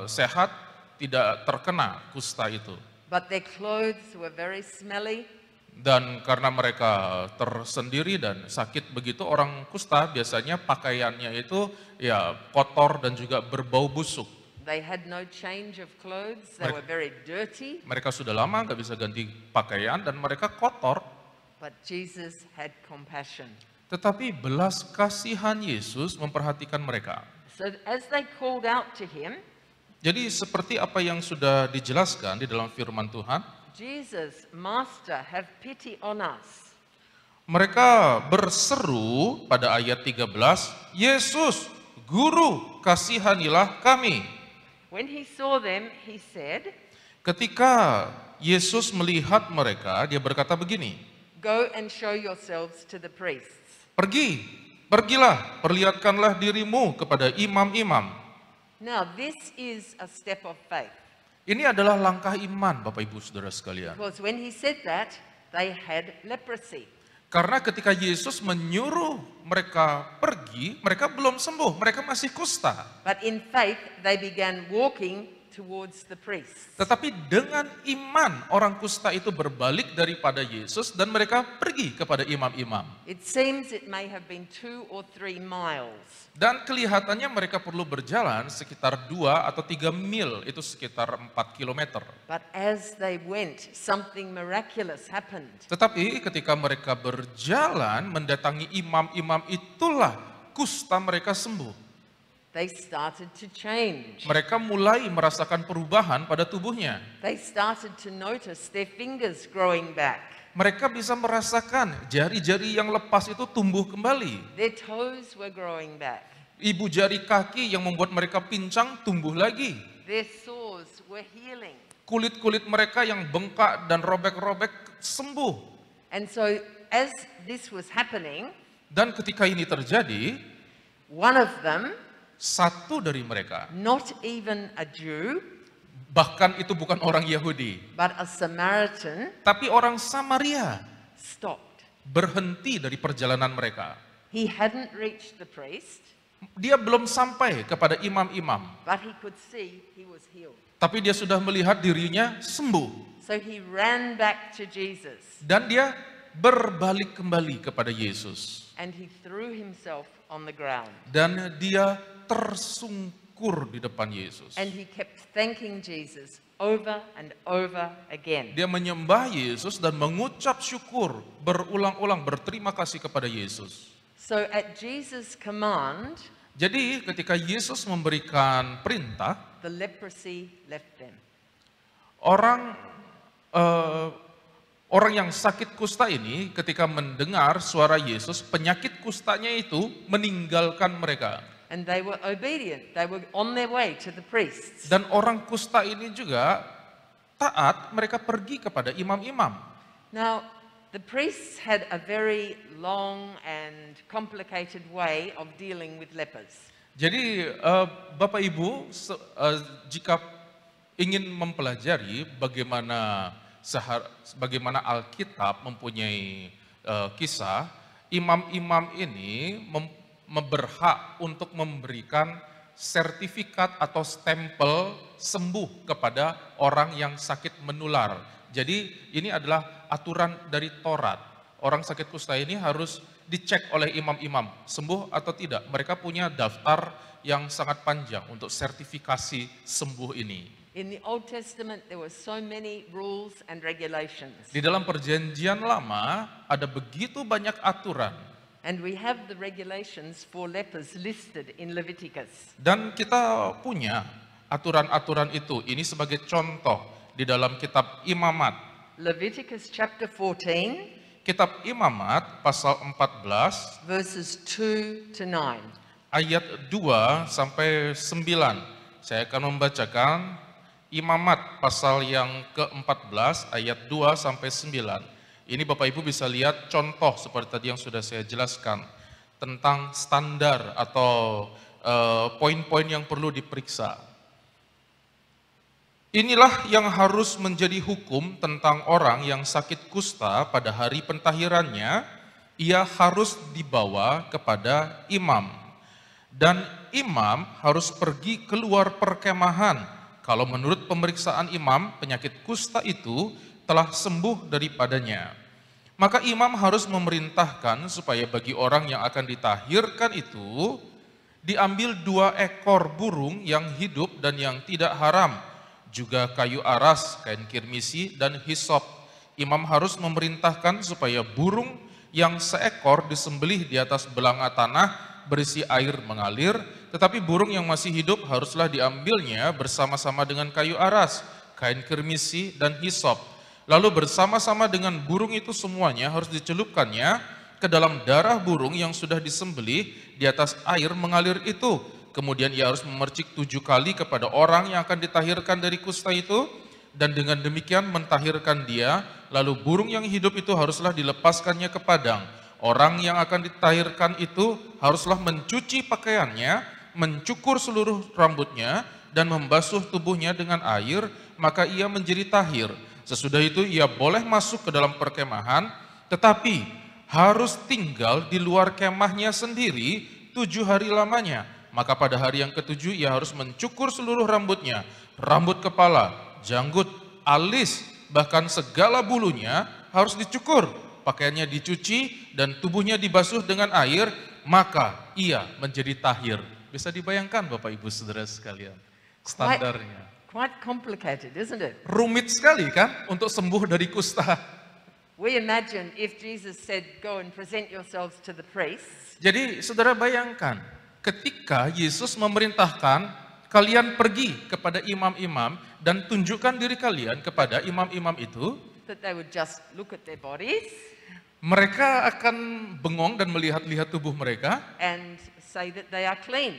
sehat tidak terkena kusta itu. But their clothes were very smelly. Dan karena mereka tersendiri dan sakit begitu, orang kusta biasanya pakaiannya itu ya kotor dan juga berbau busuk. They had no change of clothes. They were very dirty. Mereka sudah lama nggak bisa ganti pakaian dan mereka kotor. But Jesus had compassion. Tetapi belas kasihan Yesus memperhatikan mereka. So as they called out to him, Jadi seperti apa yang sudah dijelaskan di dalam firman Tuhan, Jesus, Master, have pity on us. mereka berseru pada ayat 13, Yesus, Guru, kasihanilah kami. When he saw them, he said, Ketika Yesus melihat mereka, dia berkata begini, Go and show yourselves to the priests. Pergilah, perlihatkanlah dirimu kepada imam-imam. Now, this is a step of faith. Ini adalah langkah iman, Bapak Ibu Saudara sekalian. Because when he said that, they had leprosy. Karena ketika Yesus menyuruh mereka pergi, mereka belum sembuh, mereka masih kusta. But in faith, they began walking towards the priests. Tetapi dengan iman, orang kusta itu berbalik daripada Yesus dan mereka pergi kepada imam-imam. It seems it may have been 2 or 3 miles. Dan kelihatannya mereka perlu berjalan sekitar 2 atau 3 mil, itu sekitar 4 kilometer. But as they went, something miraculous happened. Tetapi ketika mereka berjalan mendatangi imam-imam, itulah kusta mereka sembuh. They started to change. Mereka mulai merasakan perubahan pada tubuhnya. They started to notice their fingers growing back. Mereka bisa merasakan jari-jari yang lepas itu tumbuh kembali. Their toes were growing back. Ibu jari kaki yang membuat mereka pincang tumbuh lagi. Their sores were healing. Kulit-kulit mereka yang bengkak dan robek-robek sembuh. And so as this was happening, Dan ketika ini terjadi, one of them, satu dari mereka, not even a Jew, bahkan itu bukan orang Yahudi, but a Samaritan, tapi orang Samaria, stopped. berhenti dari perjalanan mereka. He hadn't reached the priest, Dia belum sampai kepada imam-imam, but he could see he was healed. tapi dia sudah melihat dirinya sembuh. So he ran back to Jesus Dan dia berbalik kembali kepada Yesus. and he threw himself on the ground. Dan dia tersungkur di depan Yesus. And he kept thanking Jesus over and over again. Dia menyembah Yesus dan mengucap syukur berulang-ulang, berterima kasih kepada Yesus. So at Jesus' command, Jadi ketika Yesus memberikan perintah, the leprosy left them. orang yang sakit kusta ini ketika mendengar suara Yesus, penyakit kustanya itu meninggalkan mereka. And they were obedient. They were on their way to the priests. Dan orang kusta ini juga taat, mereka pergi kepada imam-imam. Now, the priests had a very long and complicated way of dealing with lepers. Jadi Bapak Ibu, jika ingin mempelajari bagaimana Alkitab mempunyai kisah, imam-imam ini berhak untuk memberikan sertifikat atau stempel sembuh kepada orang yang sakit menular. Jadi ini adalah aturan dari Taurat. Orang sakit kusta ini harus dicek oleh imam-imam, sembuh atau tidak. Mereka punya daftar yang sangat panjang untuk sertifikasi sembuh ini. In the Old Testament, there were so many rules and regulations. Di dalam perjanjian lama ada begitu banyak aturan. And we have the regulations for lepers listed in Leviticus. Dan kita punya aturan-aturan itu. Ini sebagai contoh di dalam kitab Imamat. Leviticus chapter 14, Kitab Imamat pasal 14 verses 2 to 9. ayat 2 sampai 9. Saya akan membacakan Imamat pasal yang ke-14 ayat 2 sampai 9. Ini Bapak Ibu bisa lihat contoh seperti tadi yang sudah saya jelaskan tentang standar atau poin-poin yang perlu diperiksa. Inilah yang harus menjadi hukum tentang orang yang sakit kusta pada hari pentahirannya. Ia harus dibawa kepada imam. Dan imam harus pergi keluar perkemahan. Kalau menurut pemeriksaan imam, penyakit kusta itu telah sembuh daripadanya. Maka imam harus memerintahkan supaya bagi orang yang akan ditahirkan itu, diambil 2 ekor burung yang hidup dan yang tidak haram, juga kayu aras, kain kirmisi, dan hisop. Imam harus memerintahkan supaya burung yang seekor disembelih di atas belanga tanah berisi air mengalir, tetapi burung yang masih hidup haruslah diambilnya bersama-sama dengan kayu aras, kain kirmisi, dan hisop. Lalu bersama-sama dengan burung itu semuanya harus dicelupkannya ke dalam darah burung yang sudah disembelih di atas air mengalir itu. Kemudian ia harus memercik 7 kali kepada orang yang akan ditahirkan dari kusta itu, dan dengan demikian mentahirkan dia. Lalu burung yang hidup itu haruslah dilepaskannya ke padang. Orang yang akan ditahirkan itu haruslah mencuci pakaiannya, mencukur seluruh rambutnya, dan membasuh tubuhnya dengan air, maka ia menjadi tahir. Sesudah itu ia boleh masuk ke dalam perkemahan, tetapi harus tinggal di luar kemahnya sendiri 7 hari lamanya. Maka pada hari yang ke-7 ia harus mencukur seluruh rambutnya, rambut kepala, janggut, alis, bahkan segala bulunya harus dicukur. Pakaiannya dicuci dan tubuhnya dibasuh dengan air, maka ia menjadi tahir. Bisa dibayangkan Bapak Ibu Saudara sekalian, standarnya. Quite complicated, isn't it? Rumit sekali kan untuk sembuh dari kusta. We imagine if Jesus said, go and present yourselves to the priests, Jadi saudara bayangkan, ketika Yesus memerintahkan kalian pergi kepada imam-imam dan tunjukkan diri kalian kepada imam-imam itu, that they would just look at their bodies mereka akan bengong dan melihat-lihat tubuh mereka, and say that they are clean.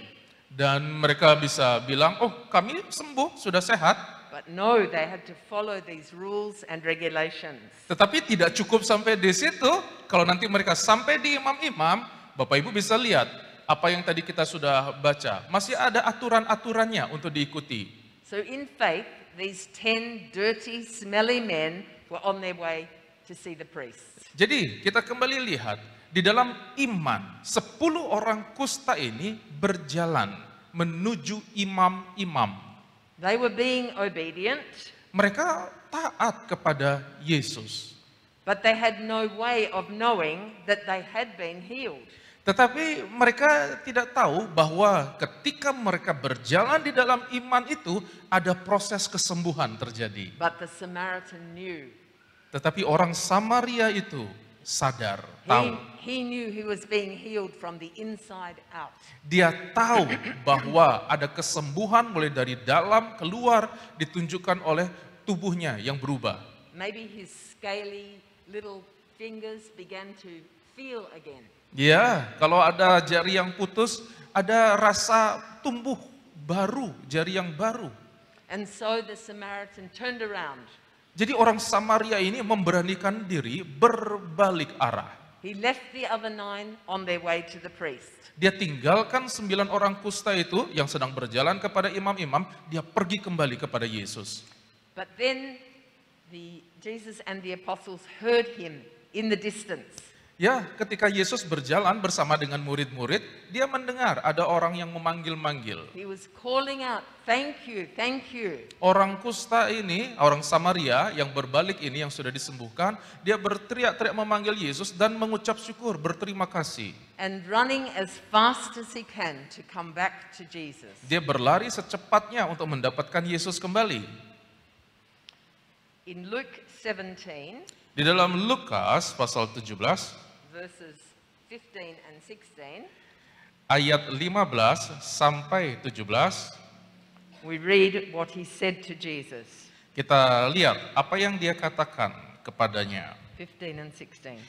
dan mereka bisa bilang, oh kami sembuh, sudah sehat. But no, they had to follow these rules and regulations. Tetapi tidak cukup sampai di situ. Kalau nanti mereka sampai di imam-imam, Bapak Ibu bisa lihat apa yang tadi kita sudah baca. Masih ada aturan-aturannya untuk diikuti. So in faith, these 10 dirty, smelly men were on their way to see the priests. Jadi kita kembali lihat, di dalam iman, 10 orang kusta ini berjalan menuju imam-imam. They were being obedient, Mereka taat kepada Yesus. but they had no way of knowing that they had been healed. Tetapi mereka tidak tahu bahwa ketika mereka berjalan di dalam iman itu, ada proses kesembuhan terjadi. But the Samaritan knew. Tetapi orang Samaria itu sadar, tahu. He knew he was being healed from the inside out. Dia tahu bahwa ada kesembuhan mulai dari dalam keluar ditunjukkan oleh tubuhnya yang berubah. Maybe his scaly little fingers began to feel again. Ya, kalau ada jari yang putus, ada rasa tumbuh baru, jari yang baru. And so the Samaritan turned around. Jadi orang Samaria ini memberanikan diri berbalik arah. He left the other 9 on their way to the priest. Dia tinggalkan 9 orang kusta itu yang sedang berjalan kepada imam-imam, dia pergi kembali kepada Yesus. But then Jesus and the apostles heard him in the distance. Ya, ketika Yesus berjalan bersama dengan murid-murid, dia mendengar ada orang yang memanggil-manggil. He was calling out, thank you, thank you. Orang kusta ini, orang Samaria yang berbalik ini yang sudah disembuhkan, dia berteriak-teriak memanggil Yesus dan mengucap syukur, berterima kasih. And running as fast as he can to come back to Jesus. Dia berlari secepatnya untuk mendapatkan Yesus kembali. In Luke 17, Di dalam Lukas pasal 17, verses 15 and 16, ayat 15 sampai 17, we read what he said to Jesus. kita lihat apa yang dia katakan kepadanya. 15 and 16.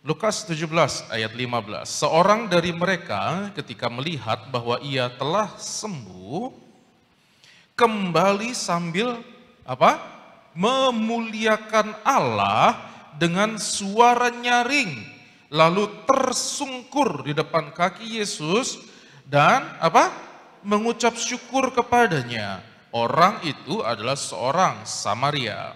Lukas 17 ayat 15. Seorang dari mereka ketika melihat bahwa ia telah sembuh, kembali sambil apa? Memuliakan Allah dengan suara nyaring, lalu tersungkur di depan kaki Yesus dan apa? Mengucap syukur kepadanya. Orang itu adalah seorang Samaria.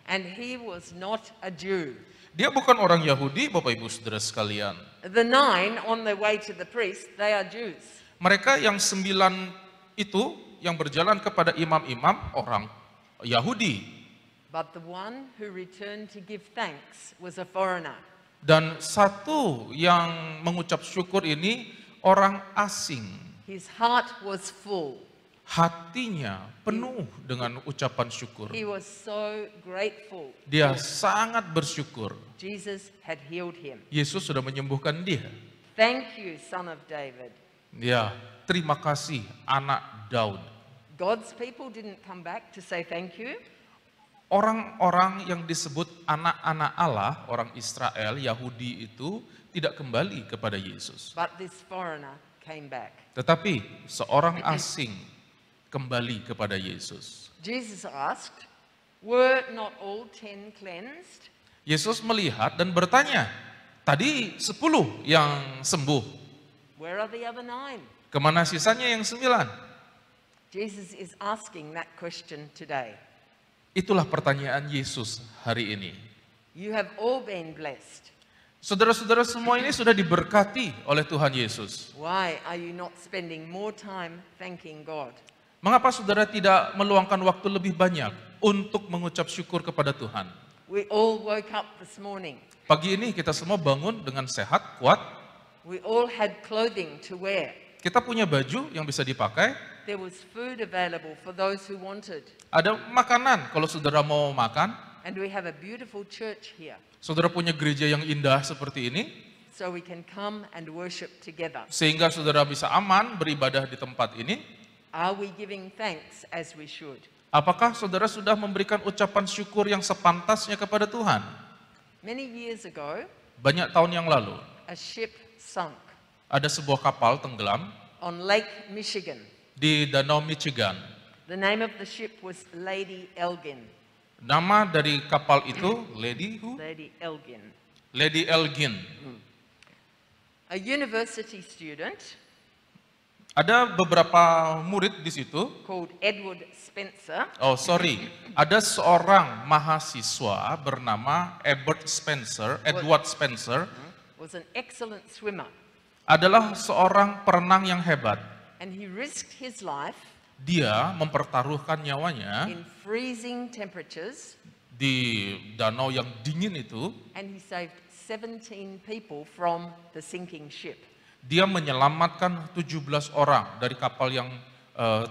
And he was not a Jew. Dia bukan orang Yahudi, Bapak Ibu Saudara sekalian. The 9 on their way to the priest, they are Jews. Mereka yang 9 itu yang berjalan kepada imam-imam orang Yahudi. But the one who returned to give thanks was a foreigner. Dan satu yang mengucap syukur ini orang asing. His heart was full. Hatinya penuh dengan ucapan syukur. He was so grateful. Dia sangat bersyukur. Jesus had healed him. Yesus sudah menyembuhkan dia. Thank you, son of David. Ya, terima kasih anak Daud. God's people didn't come back to say thank you. Orang-orang yang disebut anak-anak Allah, orang Israel, Yahudi itu tidak kembali kepada Yesus. But this foreigner came back. Tetapi seorang asing kembali kepada Yesus. Jesus asked, were not all 10 cleansed? Yesus melihat dan bertanya, tadi 10 yang sembuh, Where are the other 9? kemana sisanya yang 9? Jesus is asking that question today. Itulah pertanyaan Yesus hari ini. You have all been blessed. Saudara-saudara semua ini sudah diberkati oleh Tuhan Yesus. Why are you not spending more time thanking God? Mengapa saudara tidak meluangkan waktu lebih banyak untuk mengucap syukur kepada Tuhan? We all woke up this morning. Pagi ini kita semua bangun dengan sehat, kuat. We all had clothing to wear. Kita punya baju yang bisa dipakai. There was food available for those who wanted. Ada makanan kalau saudara mau makan. And we have a beautiful church here. Saudara punya gereja yang indah seperti ini. So we can come and worship together. Sehingga saudara bisa aman beribadah di tempat ini. Are we giving thanks as we should? Apakah saudara sudah memberikan ucapan syukur yang sepantasnya kepada Tuhan? Many years ago, Banyak tahun yang lalu, a ship sunk ada sebuah kapal tenggelam on Lake Michigan. di Danau Michigan. The name of the ship was Lady Elgin. Nama dari kapal itu Lady who? Lady Elgin. Lady Elgin. A university student Ada beberapa murid di situ. called Edward Spencer Oh sorry, ada seorang mahasiswa bernama Edward Spencer was an excellent swimmer, adalah seorang perenang yang hebat. and he risked his life Dia mempertaruhkan nyawanya in freezing temperatures, di danau yang dingin itu. and he saved 17 people from the sinking ship. Dia menyelamatkan 17 orang dari kapal yang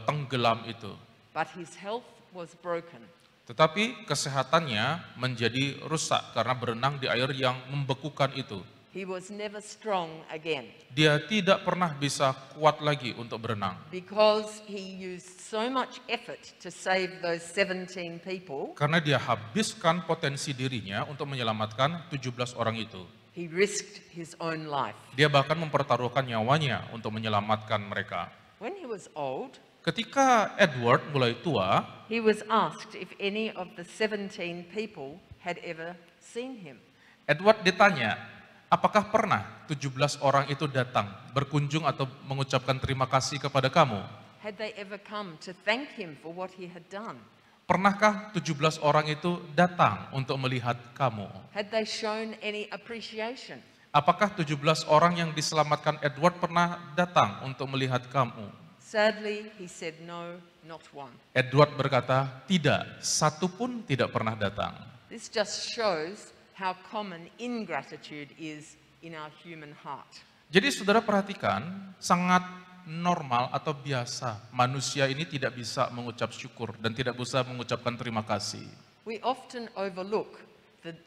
tenggelam itu. But his health was broken. Tetapi kesehatannya menjadi rusak karena berenang di air yang membekukan itu. He was never strong again Dia tidak pernah bisa kuat lagi untuk berenang. because he used so much effort to save those 17 people. Karena dia habiskan potensi dirinya untuk menyelamatkan 17 orang itu. He risked his own life. Dia bahkan mempertaruhkan nyawanya untuk menyelamatkan mereka. When he was old, Ketika Edward mulai tua, he was asked if any of the 17 people had ever seen him. Edward ditanya, apakah pernah 17 orang itu datang, berkunjung atau mengucapkan terima kasih kepada kamu? Had they ever come to thank him for what he had done? Pernahkah 17 orang itu datang untuk melihat kamu? Had they shown any appreciation? Apakah 17 orang yang diselamatkan Edward pernah datang untuk melihat kamu? Sadly, he said no, not one. Edward berkata, tidak, satu pun tidak pernah datang. This just shows how common ingratitude is in our human heart. Jadi saudara perhatikan, sangat normal atau biasa manusia ini tidak bisa mengucap syukur dan tidak bisa mengucapkan terima kasih. We often overlook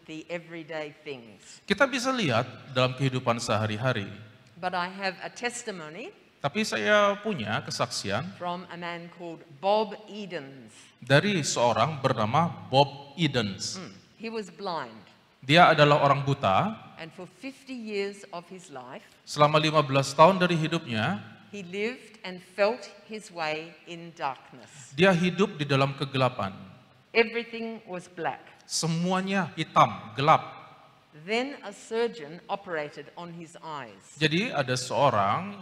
the everyday things. Kita bisa lihat dalam kehidupan sehari-hari. But I have a testimony Tapi saya punya kesaksian from a man called Bob Edens. dari seorang bernama Bob Edens. He was blind, Dia adalah orang buta. and for 50 years of his life, Selama 15 tahun dari hidupnya, he lived and felt his way in darkness. dia hidup di dalam kegelapan. Everything was black. Semuanya hitam, gelap. Then a surgeon operated on his eyes, Jadi ada seorang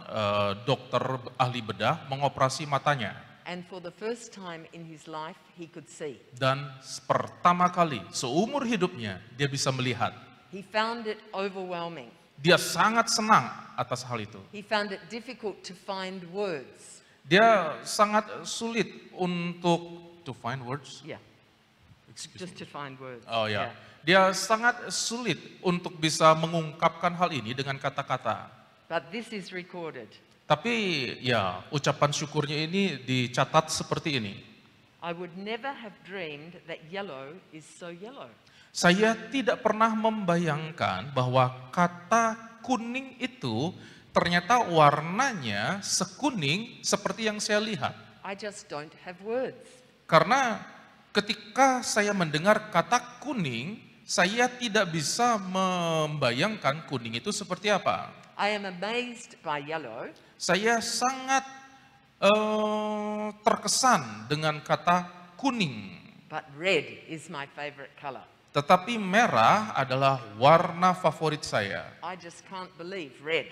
dokter ahli bedah mengoperasi matanya. and for the first time in his life, he could see. Dan pertama kali seumur hidupnya dia bisa melihat. He found it overwhelming. Dia sangat senang atas hal itu. He found it difficult to find words. Dia sangat sulit untuk to find words. Yeah, just to find words. Oh ya, Yeah. dia sangat sulit untuk bisa mengungkapkan hal ini dengan kata-kata. But this is recorded. Tapi ya, ucapan syukurnya ini dicatat seperti ini. I would never have dreamed that yellow is so yellow. Saya tidak pernah membayangkan bahwa kata kuning itu ternyata warnanya sekuning seperti yang saya lihat. I just don't have words. Karena ketika saya mendengar kata kuning, saya tidak bisa membayangkan kuning itu seperti apa. I am amazed by yellow, Saya sangat terkesan dengan kata kuning. but red is my favorite color. Tetapi merah adalah warna favorit saya. I just can't believe red.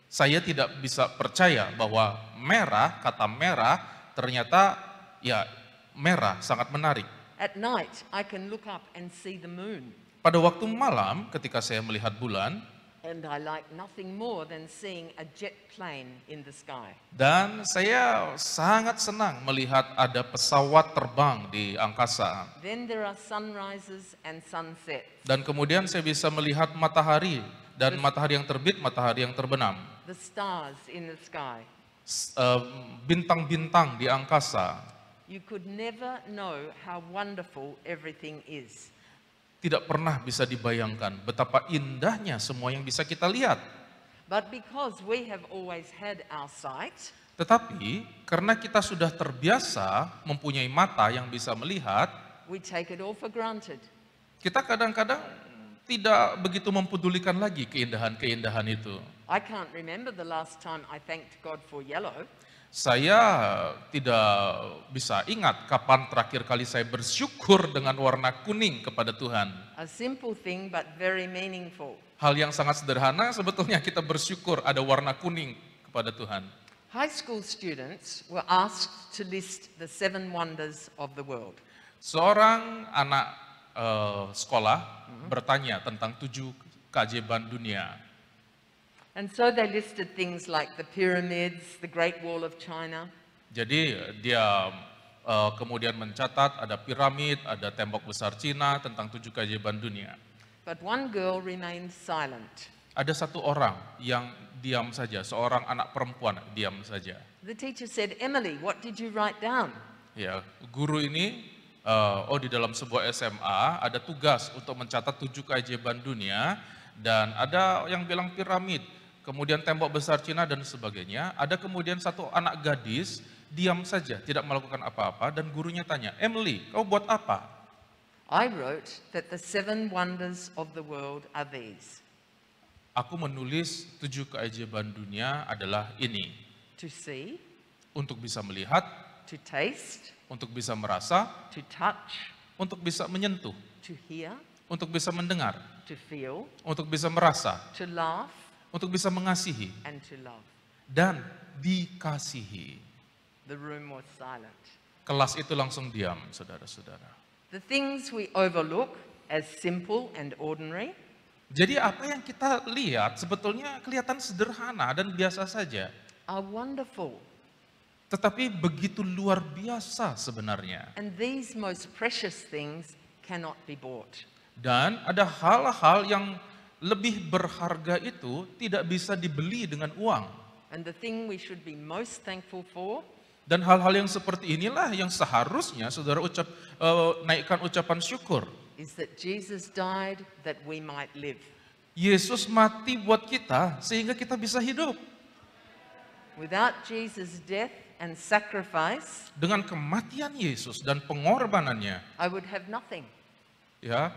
Saya tidak bisa percaya bahwa merah, kata merah, ternyata ya merah sangat menarik. At night, I can look up and see the moon, Pada waktu malam ketika saya melihat bulan, and I like nothing more than seeing a jet plane in the sky. dan saya sangat senang melihat ada pesawat terbang di angkasa. Then there are sunrises and sunsets, Dan kemudian saya bisa melihat matahari, dan matahari yang terbit, matahari yang terbenam. the stars in the sky. Bintang-bintang di angkasa. You could never know how wonderful everything is. Tidak pernah bisa dibayangkan betapa indahnya semua yang bisa kita lihat. But because we have always had our sight, Tetapi karena kita sudah terbiasa mempunyai mata yang bisa melihat, we take it all for granted. kita kadang-kadang tidak begitu mempedulikan lagi keindahan-keindahan itu. I can't remember the last time I thanked God for yellow. Saya tidak bisa ingat kapan terakhir kali saya bersyukur dengan warna kuning kepada Tuhan. A simple thing but very meaningful. Hal yang sangat sederhana sebetulnya kita bersyukur ada warna kuning kepada Tuhan. High school students were asked to list the 7 wonders of the world. Seorang anak sekolah bertanya tentang 7 keajaiban dunia. And so they listed things like the pyramids, the Great Wall of China, Jadi dia kemudian mencatat ada piramid, ada tembok besar Cina tentang 7 keajaiban dunia. but one girl remained silent. Ada satu orang yang diam saja, seorang anak perempuan diam saja. The teacher said, Emily, what did you write down? Ya, guru ini di dalam sebuah SMA ada tugas untuk mencatat 7 keajaiban dunia, dan ada yang bilang piramid, kemudian tembok besar Cina dan sebagainya. Ada kemudian satu anak gadis diam saja, tidak melakukan apa-apa, dan gurunya tanya, Emily, kau buat apa? I wrote that the 7 wonders of the world are these: Aku menulis 7 keajaiban dunia adalah ini, to see, untuk bisa melihat, to taste, untuk bisa merasa, to touch, untuk bisa menyentuh, to hear, untuk bisa mendengar, to feel, untuk bisa merasa, to laugh, untuk bisa mengasihi, and to love. dan dikasihi. The room was silent. kelas itu langsung diam, saudara-saudara. The things we overlook as simple and ordinary Jadi apa yang kita lihat sebetulnya kelihatan sederhana dan biasa saja. are wonderful. Tetapi begitu luar biasa sebenarnya. And these most precious things cannot be bought. Dan ada hal-hal yang lebih berharga itu tidak bisa dibeli dengan uang. And the thing we should be most thankful for Dan hal-hal yang seperti inilah yang seharusnya saudara naikkan ucapan syukur. is that Jesus died that we might live. Yesus mati buat kita sehingga kita bisa hidup. Without Jesus' death and sacrifice, Dengan kematian Yesus dan pengorbanannya, I would have nothing. ya,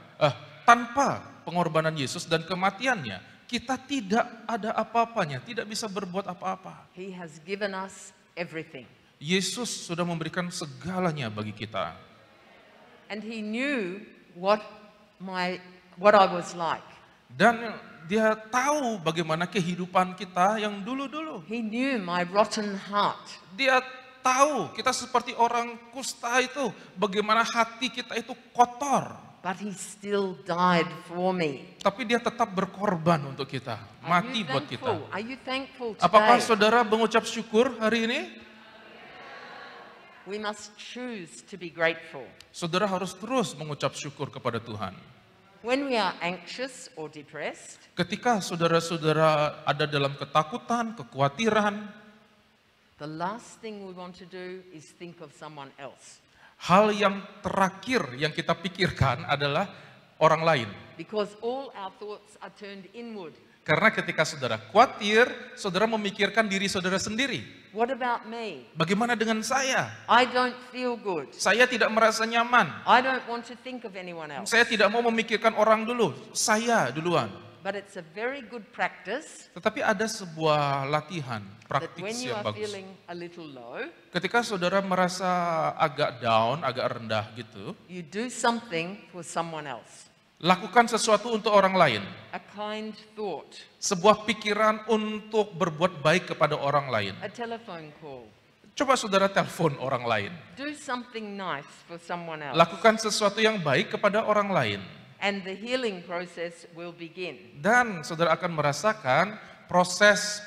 tanpa pengorbanan Yesus dan kematiannya, kita tidak ada apa-apanya, tidak bisa berbuat apa-apa. He has given us everything. Yesus sudah memberikan segalanya bagi kita. And he knew what I was like. Dan dia tahu bagaimana kehidupan kita yang dulu-dulu. He knew my rotten heart. Dia tahu kita seperti orang kusta itu, bagaimana hati kita itu kotor. But he still died for me. Tapi dia tetap berkorban untuk kita, mati buat kita. Are you thankful today? Apakah saudara mengucap syukur hari ini? We must choose to be grateful. Saudara harus terus mengucap syukur kepada Tuhan. When we are anxious or depressed, Ketika saudara-saudara ada dalam ketakutan, kekhawatiran, the last thing we want to do is think of someone else. hal yang terakhir yang kita pikirkan adalah orang lain. Because all our thoughts are turned inward. Karena ketika saudara khawatir, saudara memikirkan diri saudara sendiri. What about me? Bagaimana dengan saya? I don't feel good. Saya tidak merasa nyaman. I don't want to think of anyone else. Saya tidak mau memikirkan orang dulu. Saya duluan. But it's a very good practice Tetapi ada sebuah latihan, that when praktis you yang are bagus. feeling a little low, Ketika saudara merasa agak down, agak rendah gitu, you do something for someone else. lakukan sesuatu untuk orang lain. A kind thought, Sebuah pikiran untuk berbuat baik kepada orang lain. a telephone call. Coba saudara telepon orang lain. Do something nice for someone else. Lakukan sesuatu yang baik kepada orang lain. And the healing process will begin. Dan saudara akan merasakan proses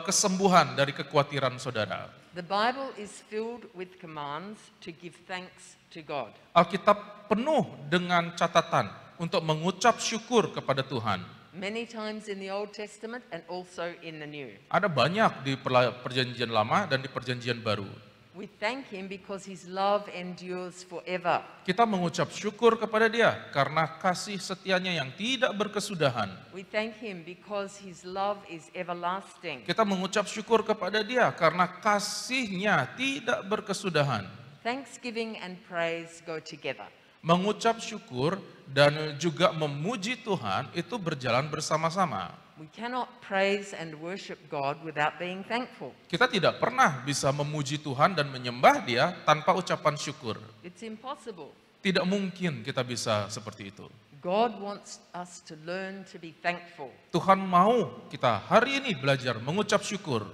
kesembuhan dari kekhawatiran saudara. The Bible is filled with commands to give thanks to God. Alkitab penuh dengan catatan untuk mengucap syukur kepada Tuhan. Many times in the Old Testament and also in the New. Ada banyak di perjanjian lama dan di perjanjian baru. We thank Him because His love endures forever. Kita mengucap syukur kepada Dia karena kasih setianya yang tidak berkesudahan. We thank Him because His love is everlasting. Kita mengucap syukur kepada Dia karena kasih-Nya tidak berkesudahan. Thanksgiving and praise go together. Mengucap syukur dan juga memuji Tuhan itu berjalan bersama-sama. We cannot praise and worship God without being thankful. Kita tidak pernah bisa memuji Tuhan dan menyembah Dia tanpa ucapan syukur. It's impossible. Tidak mungkin kita bisa seperti itu. God wants us to learn to be thankful. Tuhan mau kita hari ini belajar mengucap syukur.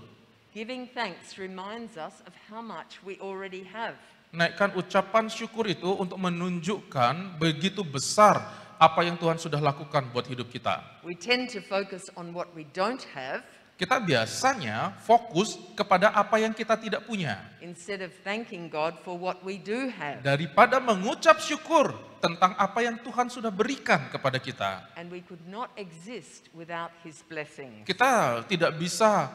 Giving thanks reminds us of how much we already have. Naikkan ucapan syukur itu untuk menunjukkan begitu besar apa yang Tuhan sudah lakukan buat hidup kita. We tend to focus on what we don't have Kita biasanya fokus kepada apa yang kita tidak punya. instead of thanking God for what we do have. Daripada mengucap syukur tentang apa yang Tuhan sudah berikan kepada kita. And we could not exist without His blessings. Kita tidak bisa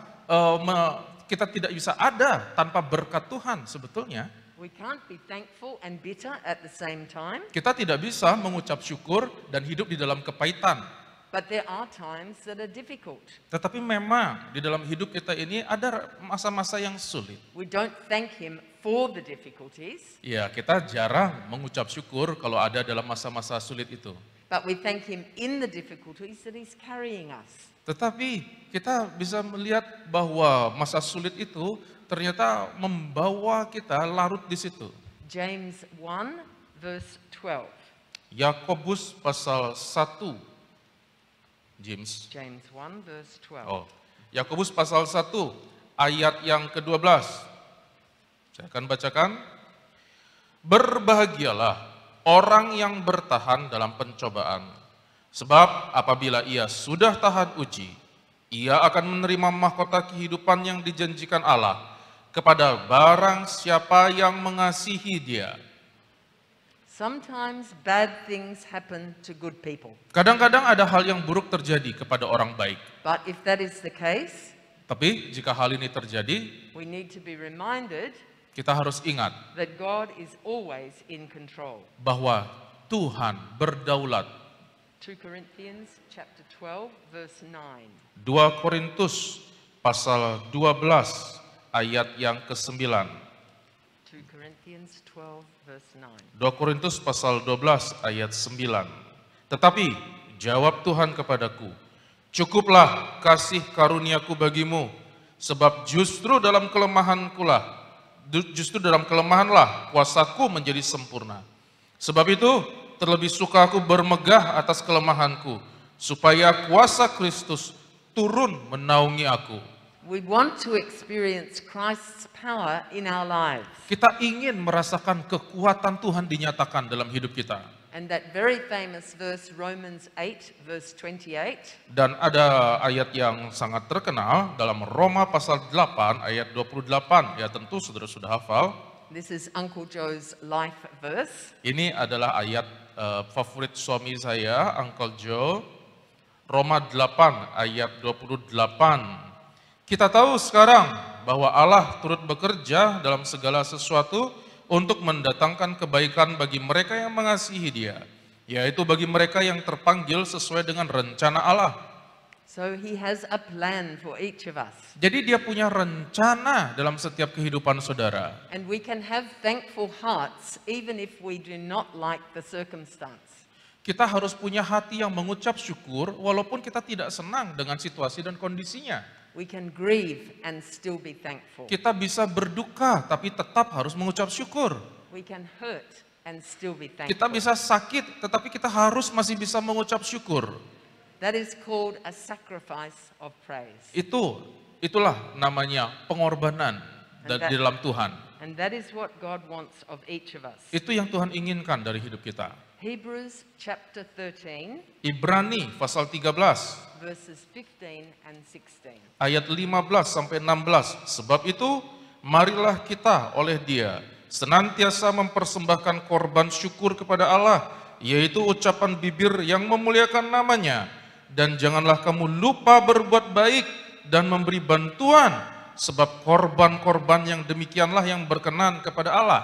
ada tanpa berkat Tuhan sebetulnya. We can't be thankful and bitter at the same time, Kita tidak bisa mengucap syukur dan hidup di dalam kepahitan. but there are times that are difficult. Tetapi memang di dalam hidup kita ini ada masa-masa yang sulit. We don't thank Him for the difficulties, Ya, kita jarang mengucap syukur kalau ada dalam masa-masa sulit itu. but we thank Him in the difficulties that He's carrying us. Tetapi kita bisa melihat bahwa masa sulit itu ternyata membawa kita larut di situ. James 1 verse 12. Yakobus pasal 1. James. James 1 verse 12. Oh. Yakobus pasal 1 ayat yang ke-12. Saya akan bacakan. Berbahagialah orang yang bertahan dalam pencobaan, sebab apabila ia sudah tahan uji, ia akan menerima mahkota kehidupan yang dijanjikan Allah kepada barang siapa yang mengasihi Dia. Sometimes bad things happen to good people. Kadang-kadang ada hal yang buruk terjadi kepada orang baik. But if that is the case, Tapi jika hal ini terjadi, we need to be reminded kita harus ingat that God is always in control. bahwa Tuhan berdaulat. 2 Corinthians chapter 12 verse 9. 2 Korintus pasal 12 ayat yang ke-9. 2 Corinthians 12 verse 9. 2 Korintus pasal 12 ayat 9. Tetapi jawab Tuhan kepadaku, cukuplah kasih karuniaku bagimu, sebab justru dalam kelemahanlah kuasaku menjadi sempurna. Sebab itu terlebih suka aku bermegah atas kelemahanku, supaya kuasa Kristus turun menaungi aku. We want to experience Christ's power in our lives. Kita ingin merasakan kekuatan Tuhan dinyatakan dalam hidup kita. And that very famous verse, Romans 8 verse 28, Dan ada ayat yang sangat terkenal dalam Roma pasal 8 ayat 28. Ya tentu saudara sudah hafal. this is Uncle Joe's life verse. Ini adalah ayat favorit suami saya, Uncle Joe. Roma 8 ayat 28. Kita tahu sekarang bahwa Allah turut bekerja dalam segala sesuatu untuk mendatangkan kebaikan bagi mereka yang mengasihi Dia, yaitu bagi mereka yang terpanggil sesuai dengan rencana Allah. So he has a plan for each of us. Jadi Dia punya rencana dalam setiap kehidupan saudara. And we can have thankful hearts even if we do not like the circumstance. Kita harus punya hati yang mengucap syukur walaupun kita tidak senang dengan situasi dan kondisinya. We can grieve and still be thankful. Kita bisa berduka tapi tetap harus mengucap syukur. We can hurt and still be Kita thankful. bisa sakit tetapi kita harus masih bisa mengucap syukur. That is called a sacrifice of praise. Itulah namanya pengorbanan di dalam Tuhan. And that is what God wants of each of us. Itu yang Tuhan inginkan dari hidup kita. Hebrews chapter 13 Ibrani pasal 13 verses 15 and 16. ayat 15 sampai 16. Sebab itu marilah kita oleh Dia senantiasa mempersembahkan korban syukur kepada Allah, yaitu ucapan bibir yang memuliakan namanya. Dan janganlah kamu lupa berbuat baik dan memberi bantuan, sebab korban-korban yang demikianlah yang berkenan kepada Allah.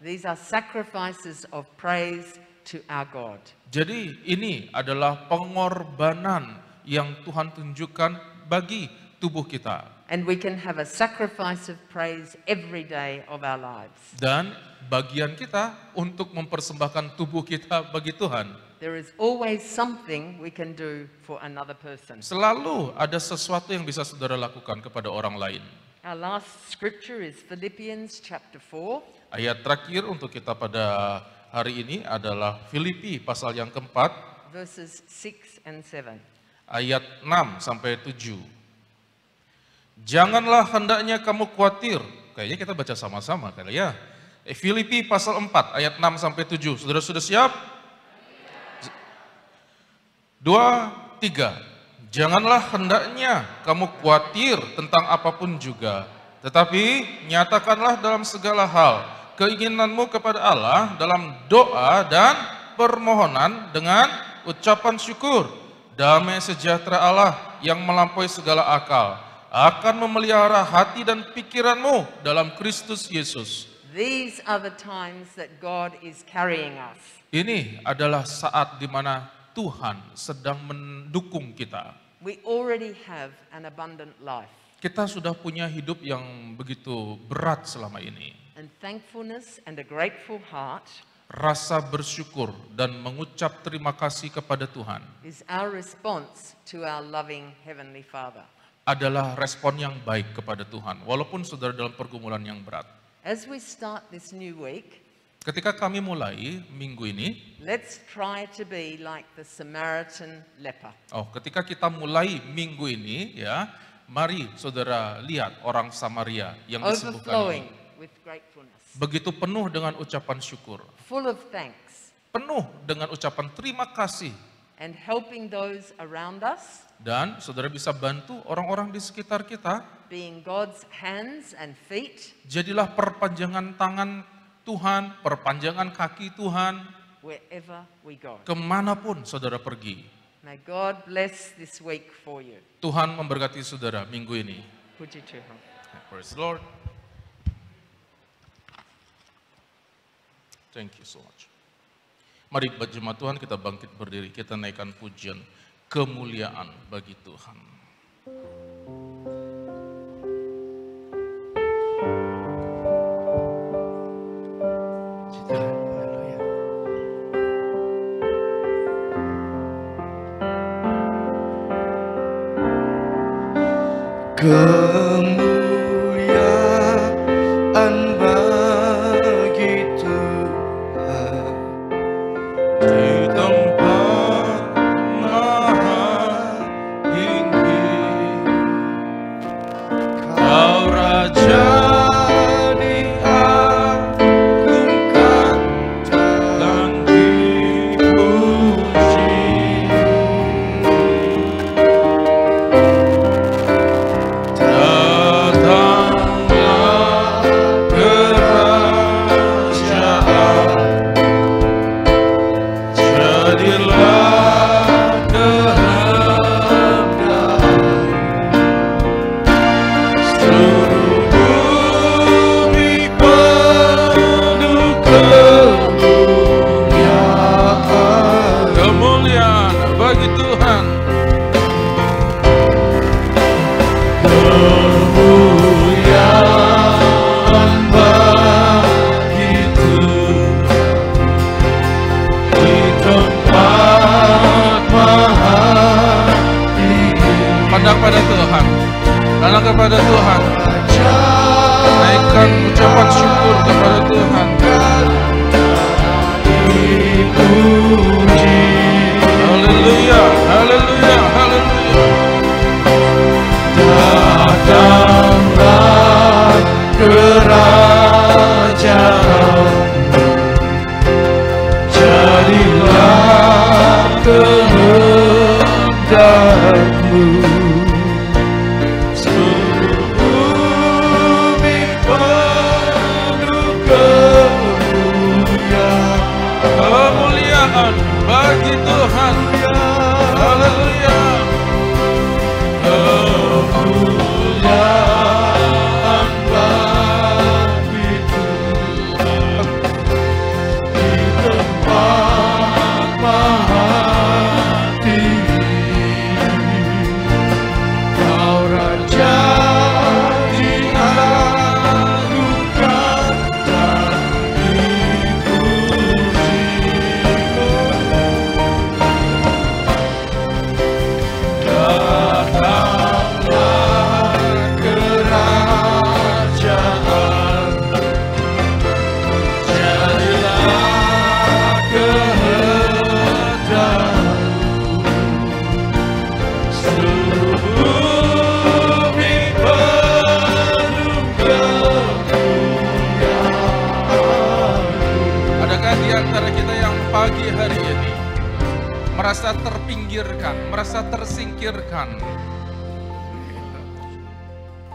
These are sacrifices of praise to our God. Jadi ini adalah pengorbanan yang Tuhan tunjukkan bagi tubuh kita. And we can have a sacrifice of praise every day of our lives. Dan bagian kita untuk mempersembahkan tubuh kita bagi Tuhan. There is always something we can do for another person. Selalu ada sesuatu yang bisa saudara lakukan kepada orang lain. Our last scripture is Philippians chapter 4, Ayat terakhir untuk kita pada hari ini adalah Filipi pasal yang keempat, verses 6 and 7. ayat 6 sampai 7. Janganlah hendaknya kamu khawatir. Kayaknya kita baca sama-sama kali ya. Filipi pasal 4 ayat 6 sampai 7. Saudara sudah siap? 2, 3. Janganlah hendaknya kamu khawatir tentang apapun juga, tetapi nyatakanlah dalam segala hal keinginanmu kepada Allah dalam doa dan permohonan dengan ucapan syukur. Damai sejahtera Allah yang melampaui segala akal akan memelihara hati dan pikiranmu dalam Kristus Yesus. These are the times that God is carrying us. Ini adalah saat di mana Tuhan sedang mendukung kita. We already have an abundant life. Kita sudah punya hidup yang begitu berat selama ini. And thankfulness and a grateful heart Rasa bersyukur dan mengucap terima kasih kepada Tuhan is our response to our loving Heavenly Father. adalah respon yang baik kepada Tuhan, walaupun saudara dalam pergumulan yang berat. As we start this new week, Ketika kami mulai minggu ini, let's try to be like the Samaritan leper. ketika kita mulai minggu ini, ya, mari saudara lihat orang Samaria yang disembuhkan Overflowing ini. with gratefulness. begitu penuh dengan ucapan syukur, full of thanks, penuh dengan ucapan terima kasih, and helping those around us, dan saudara bisa bantu orang-orang di sekitar kita. being God's hands and feet Jadilah perpanjangan tangan Tuhan, perpanjangan kaki Tuhan, wherever we go. kemanapun saudara pergi. May God bless this week for you. Tuhan memberkati saudara minggu ini. Puji Tuhan. Praise the Lord. Thank you so much. Mari jemaat Tuhan kita bangkit berdiri, kita naikkan pujian kemuliaan bagi Tuhan. Haleluya. Kemuliaan bagi Tuhan Di tempat maha tinggi, Kau Raja diagungkan dan dipuji. Datanglah kerajaan, jadilah kehendak-Mu. Seluruh bumi penuh kemuliaan. Kemuliaan bagi Tuhan. Kemuliaan bagi Tuhan di tempat maha tinggi. Pandang pada Tuhan, pandang kepada Tuhan, naikkan ucapan syukur kepada Tuhan. Dipuji, haleluya, haleluya, haleluya. Datanglah kerajaan, jadilah kehendak-Mu. Seluruh bumi penuh kemuliaan. Kemuliaan bagi Tuhan. Haleluya. Kemuliaan bagi Tuhan di tempat maha tinggi. Kau Raja diagungkan dan dipuji. Datanglah kerajaan, jadilah kehendak-Mu. Seluruh bumi penuh kemuliaan. Adakah di antara kita yang pagi hari ini merasa terpinggirkan, merasa tersingkirkan?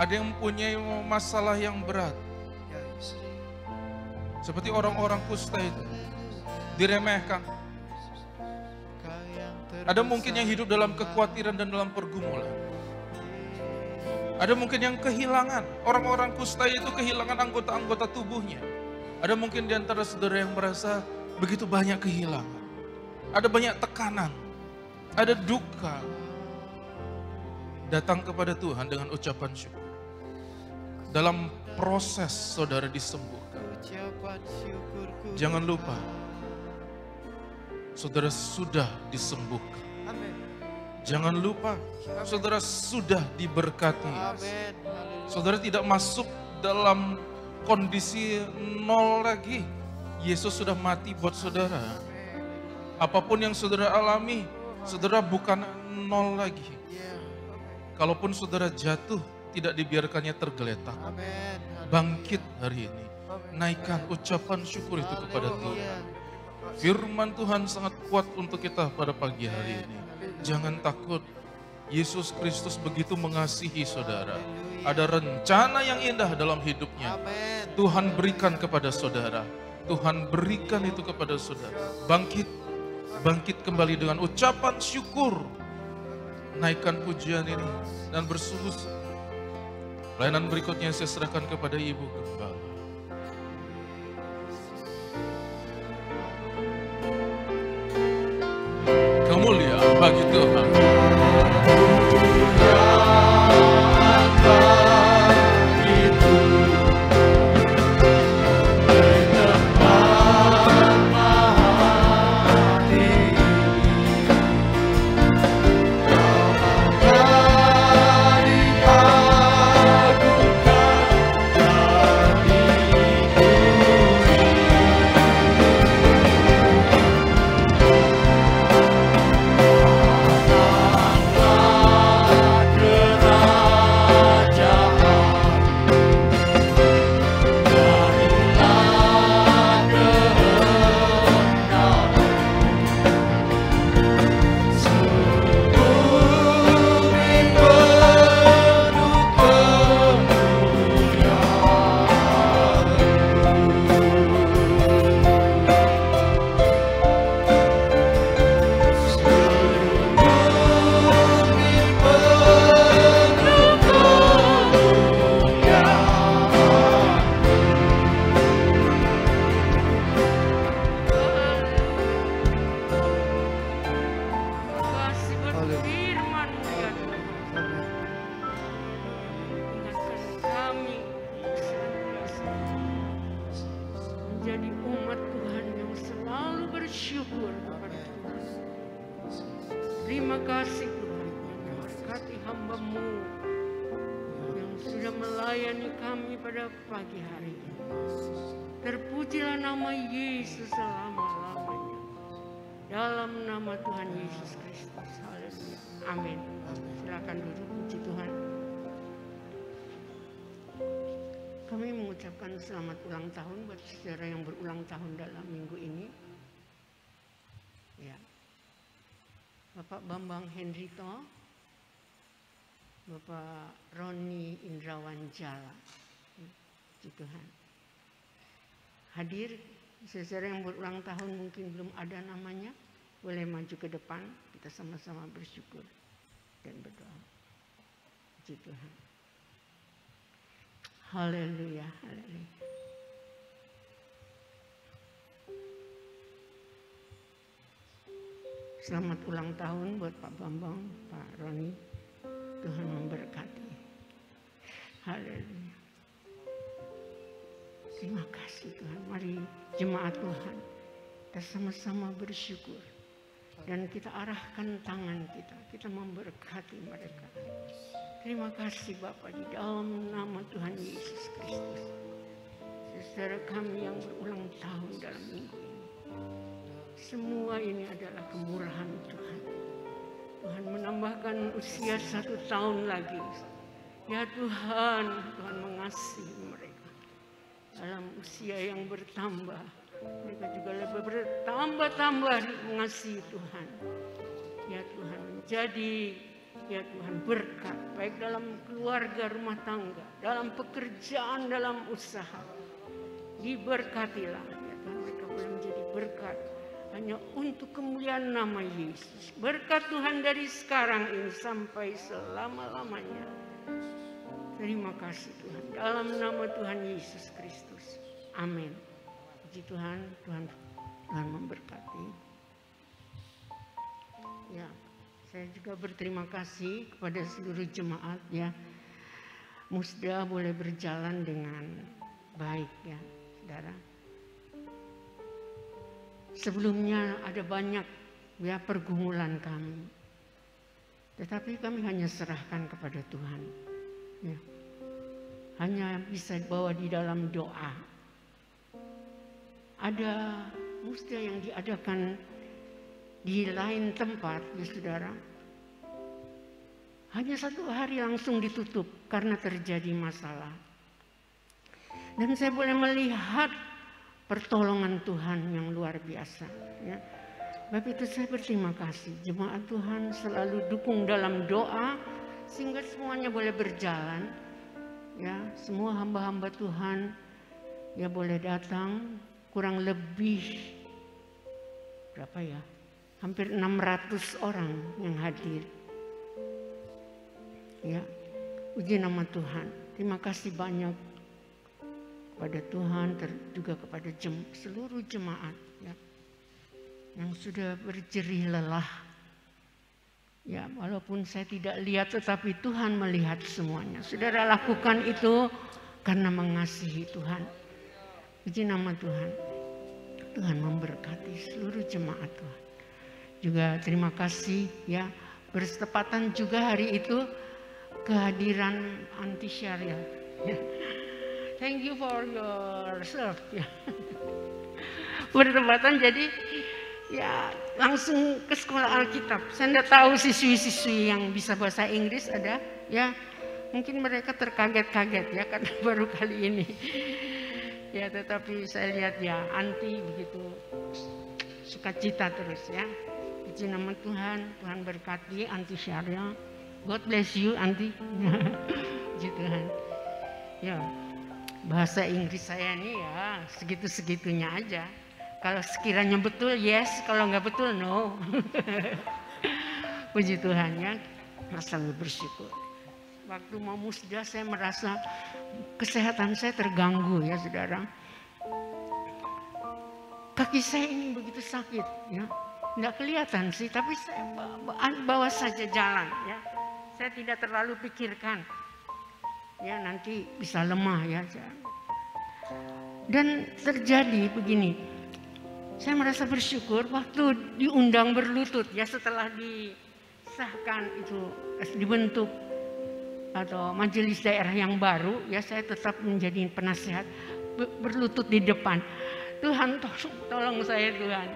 Ada yang mempunyai masalah yang berat, seperti orang-orang kusta itu, diremehkan. Ada mungkin yang hidup dalam kekhawatiran dan dalam pergumulan. Ada mungkin yang kehilangan, orang-orang kusta itu kehilangan anggota-anggota tubuhnya. Ada mungkin di antara saudara yang merasa begitu banyak kehilangan. Ada banyak tekanan, ada duka. Datang kepada Tuhan dengan ucapan syukur. Dalam proses saudara disembuhkan, jangan lupa, saudara sudah disembuhkan. Jangan lupa, saudara sudah diberkati. Saudara tidak masuk dalam kondisi nol lagi. Yesus sudah mati buat saudara. Apapun yang saudara alami, saudara bukan nol lagi. Kalaupun saudara jatuh, tidak dibiarkannya tergeletak. Bangkit hari ini. Naikkan ucapan syukur itu kepada Tuhan. Firman Tuhan sangat kuat untuk kita pada pagi hari ini. Jangan takut. Yesus Kristus begitu mengasihi saudara. Ada rencana yang indah dalam hidupnya. Tuhan berikan kepada saudara. Tuhan berikan itu kepada saudara. Bangkit kembali dengan ucapan syukur. Naikkan pujian ini dan bersungguh. Pelayanan berikutnya saya serahkan kepada Ibu Gembala. Kemuliaan bagi Tuhan. Terima kasih Tuhan, berkati hamba-Mu yang sudah melayani kami pada pagi hari ini. Terpujilah nama Yesus selama-lamanya. Dalam nama Tuhan Yesus Kristus. Haleluya. Amin. Silakan duduk, puji Tuhan. Kami mengucapkan selamat ulang tahun buat saudara yang berulang tahun dalam minggu ini. Ya. Bapak Bambang Hendrito, Bapak Roni Indrawan Jala, puji Tuhan. Hadir, saudara yang berulang tahun mungkin belum ada namanya, boleh maju ke depan, kita sama-sama bersyukur dan berdoa. Puji Tuhan. Haleluya, haleluya. Selamat ulang tahun buat Pak Bambang, Pak Roni. Tuhan memberkati. Haleluya. Terima kasih Tuhan. Mari jemaat Tuhan, kita sama-sama bersyukur. Dan kita arahkan tangan kita. Kita memberkati mereka. Terima kasih Bapak di dalam nama Tuhan Yesus Kristus. Saudara kami yang berulang tahun dalam minggu ini. Semua ini adalah kemurahan Tuhan. Tuhan menambahkan usia 1 tahun lagi. Ya Tuhan, Tuhan mengasihi mereka. Dalam usia yang bertambah, mereka juga lebih bertambah-tambah mengasihi Tuhan. Ya Tuhan, menjadi ya Tuhan berkat, baik dalam keluarga rumah tangga, dalam pekerjaan, dalam usaha. Diberkatilah, ya Tuhan, mereka boleh menjadi berkat. Hanya untuk kemuliaan nama Yesus. Berkat Tuhan dari sekarang ini sampai selama-lamanya. Terima kasih Tuhan. Dalam nama Tuhan Yesus Kristus. Amin. Puji Tuhan, Tuhan memberkati. Ya, saya juga berterima kasih kepada seluruh jemaat ya. Musda boleh berjalan dengan baik ya, saudara. Sebelumnya ada banyak ya pergumulan kami. Tetapi kami hanya serahkan kepada Tuhan. Ya. Hanya bisa bawa di dalam doa. Ada musda yang diadakan di lain tempat ya saudara. Hanya 1 hari langsung ditutup karena terjadi masalah. Dan saya boleh melihat pertolongan Tuhan yang luar biasa. Ya. Sebab itu saya berterima kasih. Jemaat Tuhan selalu dukung dalam doa sehingga semuanya boleh berjalan. Ya, semua hamba-hamba Tuhan ya boleh datang, kurang lebih berapa ya? Hampir 600 orang yang hadir. Ya, puji nama Tuhan. Terima kasih banyak kepada Tuhan, juga kepada seluruh jemaat ya, yang sudah berjerih lelah. Ya, walaupun saya tidak lihat, tetapi Tuhan melihat semuanya. Saudara lakukan itu karena mengasihi Tuhan. Puji nama Tuhan. Tuhan memberkati seluruh jemaat Tuhan. Juga terima kasih ya, bertepatan juga hari itu kehadiran Anti Syariah. Ya. Thank you for your serve. Ya. Bertepatan jadi ya langsung ke sekolah Alkitab. Saya tidak tahu siswi-siswi yang bisa bahasa Inggris ada. Ya mungkin mereka terkaget-kaget ya karena baru kali ini. Ya tetapi saya lihat ya Anti begitu sukacita terus ya. Puji nama Tuhan, Tuhan berkati Anti Syariah. God bless you Anti. Puji Tuhan. Ya. Bahasa Inggris saya ini ya segitu-segitunya aja. Kalau sekiranya betul yes, kalau nggak betul no. Puji Tuhan ya, selalu bersyukur. Waktu mau musda saya merasa kesehatan saya terganggu ya saudara. Kaki saya ini begitu sakit ya, nggak kelihatan sih, tapi saya bawa saja jalan ya. Saya tidak terlalu pikirkan. Ya nanti bisa lemah ya. Dan terjadi begini, saya merasa bersyukur waktu diundang berlutut ya setelah disahkan itu dibentuk atau majelis daerah yang baru ya, saya tetap menjadi penasehat berlutut di depan. Tuhan tolong saya Tuhan.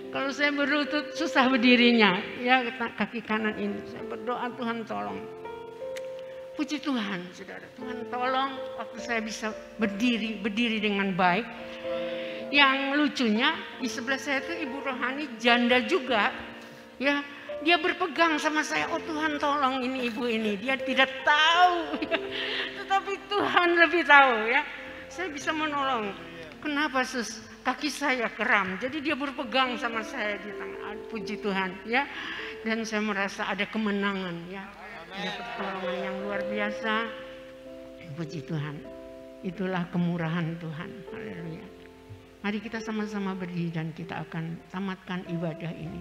Kalau saya berlutut susah berdirinya ya, kaki kanan ini saya berdoa Tuhan tolong. Puji Tuhan, saudara. Tuhan tolong waktu saya bisa berdiri dengan baik. Yang lucunya di sebelah saya itu ibu rohani janda juga, ya. Dia berpegang sama saya. Oh Tuhan tolong ini ibu ini. Dia tidak tahu, ya. Tetapi Tuhan lebih tahu, ya. Saya bisa menolong. Kenapa sus? Kaki saya kram. Jadi dia berpegang sama saya di tangan. Puji Tuhan, ya. Dan saya merasa ada kemenangan, ya. Ada pertolongan yang luar biasa. Puji Tuhan. Itulah kemurahan Tuhan. Haleluya. Mari kita sama-sama berdiri dan kita akan tamatkan ibadah ini.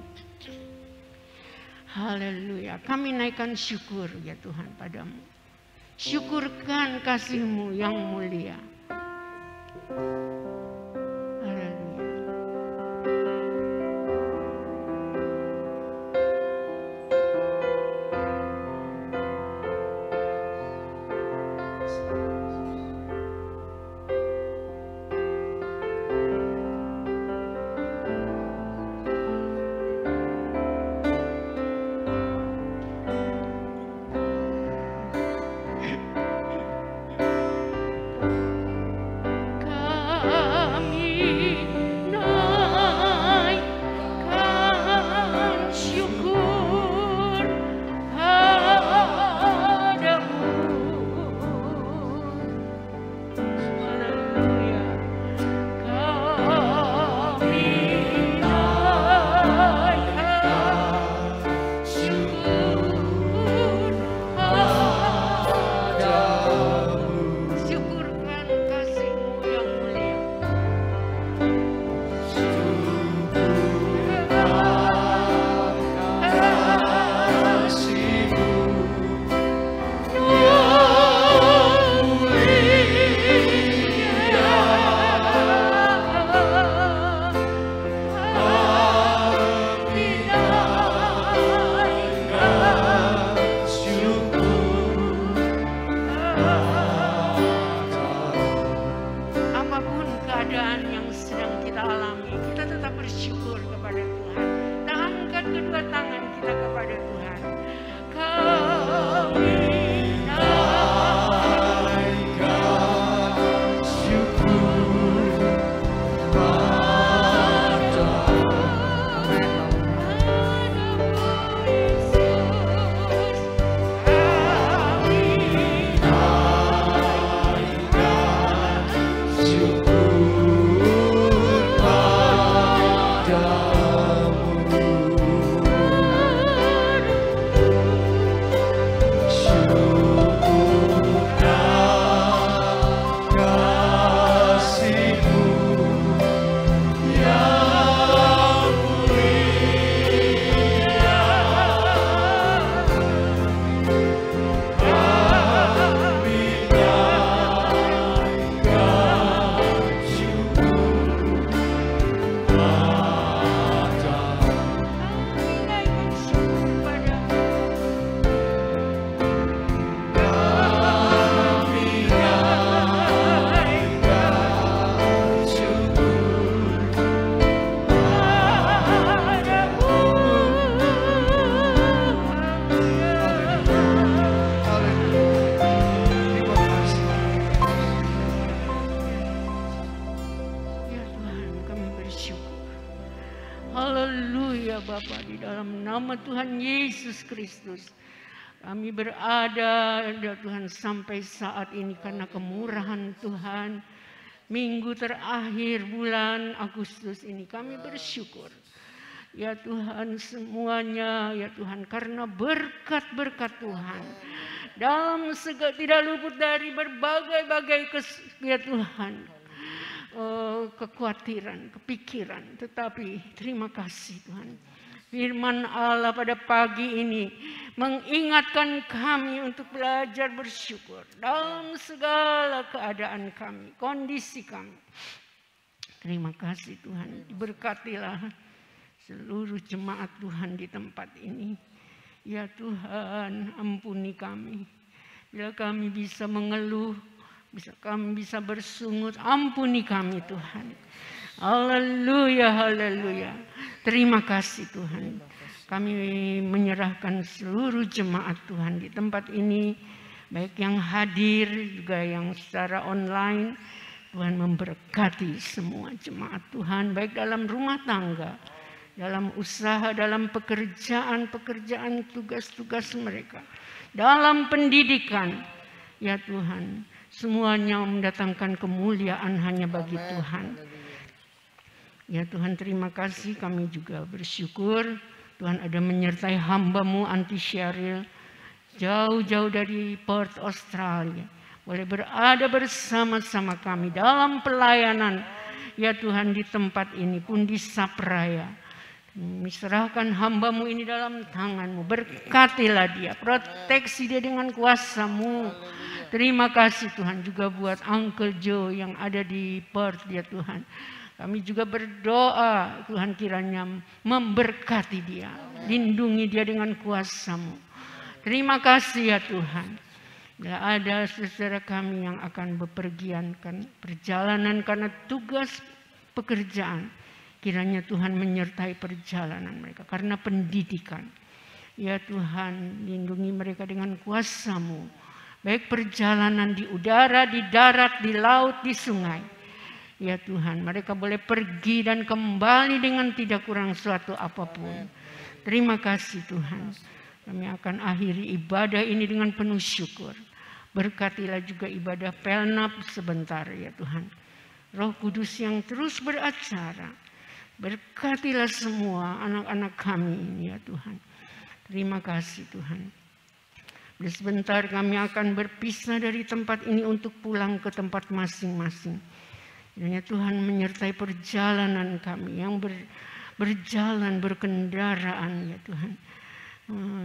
Haleluya. Kami naikkan syukur ya Tuhan padamu. Syukurkan kasih-Mu yang mulia. Di dalam nama Tuhan Yesus Kristus, kami berada ya Tuhan sampai saat ini karena kemurahan Tuhan. Minggu terakhir bulan Agustus ini kami bersyukur. Ya Tuhan semuanya ya Tuhan karena berkat-berkat Tuhan. Dalam segala tidak luput dari berbagai-bagai ya Tuhan. Kekhawatiran, kepikiran. Tetapi terima kasih Tuhan. Firman Allah pada pagi ini mengingatkan kami untuk belajar bersyukur dalam segala keadaan kami, kondisi kami. Terima kasih Tuhan, diberkatilah seluruh jemaat Tuhan di tempat ini. Ya Tuhan, ampuni kami. Bila kami bisa mengeluh, kami bisa bersungut, ampuni kami Tuhan. Haleluya, haleluya. Terima kasih Tuhan. Kami menyerahkan seluruh jemaat Tuhan di tempat ini, baik yang hadir juga yang secara online. Tuhan memberkati semua jemaat Tuhan, baik dalam rumah tangga, dalam usaha, dalam pekerjaan, tugas-tugas mereka, dalam pendidikan. Ya Tuhan, semuanya mendatangkan kemuliaan hanya bagi Tuhan. Ya Tuhan, terima kasih, kami juga bersyukur Tuhan ada menyertai hamba-Mu Anti Syaril jauh-jauh dari Perth, Australia. Boleh berada bersama-sama kami dalam pelayanan. Ya Tuhan, di tempat ini pun di Sapraya. Serahkan hamba-Mu ini dalam tangan-Mu. Berkatilah dia, proteksi dia dengan kuasa-Mu. Terima kasih Tuhan juga buat Uncle Joe yang ada di Perth ya Tuhan. Kami juga berdoa Tuhan kiranya memberkati dia. Lindungi dia dengan kuasa-Mu. Terima kasih ya Tuhan. Bila ada saudara kami yang akan bepergian perjalanan karena tugas pekerjaan. Kiranya Tuhan menyertai perjalanan mereka karena pendidikan. Ya Tuhan, lindungi mereka dengan kuasa-Mu. Baik perjalanan di udara, di darat, di laut, di sungai. Ya Tuhan, mereka boleh pergi dan kembali dengan tidak kurang suatu apapun. Terima kasih Tuhan. Kami akan akhiri ibadah ini dengan penuh syukur. Berkatilah juga ibadah Pelnap sebentar ya Tuhan. Roh Kudus yang terus beracara. Berkatilah semua anak-anak kami ini ya Tuhan. Terima kasih Tuhan. Sebentar kami akan berpisah dari tempat ini untuk pulang ke tempat masing-masing. Kiranya Tuhan menyertai perjalanan kami yang berjalan, berkendaraan ya Tuhan.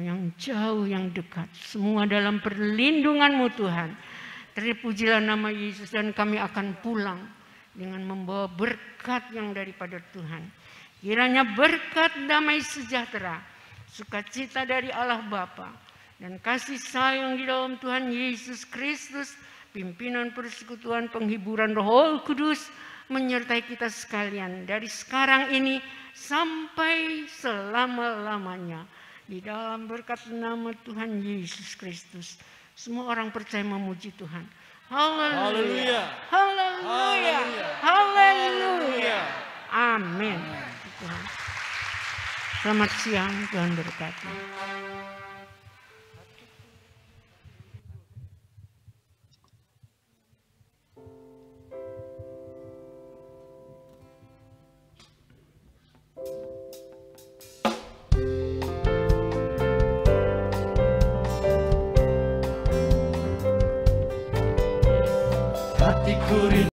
Yang jauh, yang dekat. Semua dalam perlindungan-Mu Tuhan. Terpujilah nama Yesus dan kami akan pulang dengan membawa berkat yang daripada Tuhan. Kiranya berkat damai sejahtera, sukacita dari Allah Bapa dan kasih sayang di dalam Tuhan Yesus Kristus, pimpinan persekutuan penghiburan Roh Kudus menyertai kita sekalian dari sekarang ini sampai selama-lamanya. Di dalam berkat nama Tuhan Yesus Kristus, semua orang percaya memuji Tuhan. Haleluya. Haleluya. Haleluya. Amin. Selamat siang, Tuhan berkati.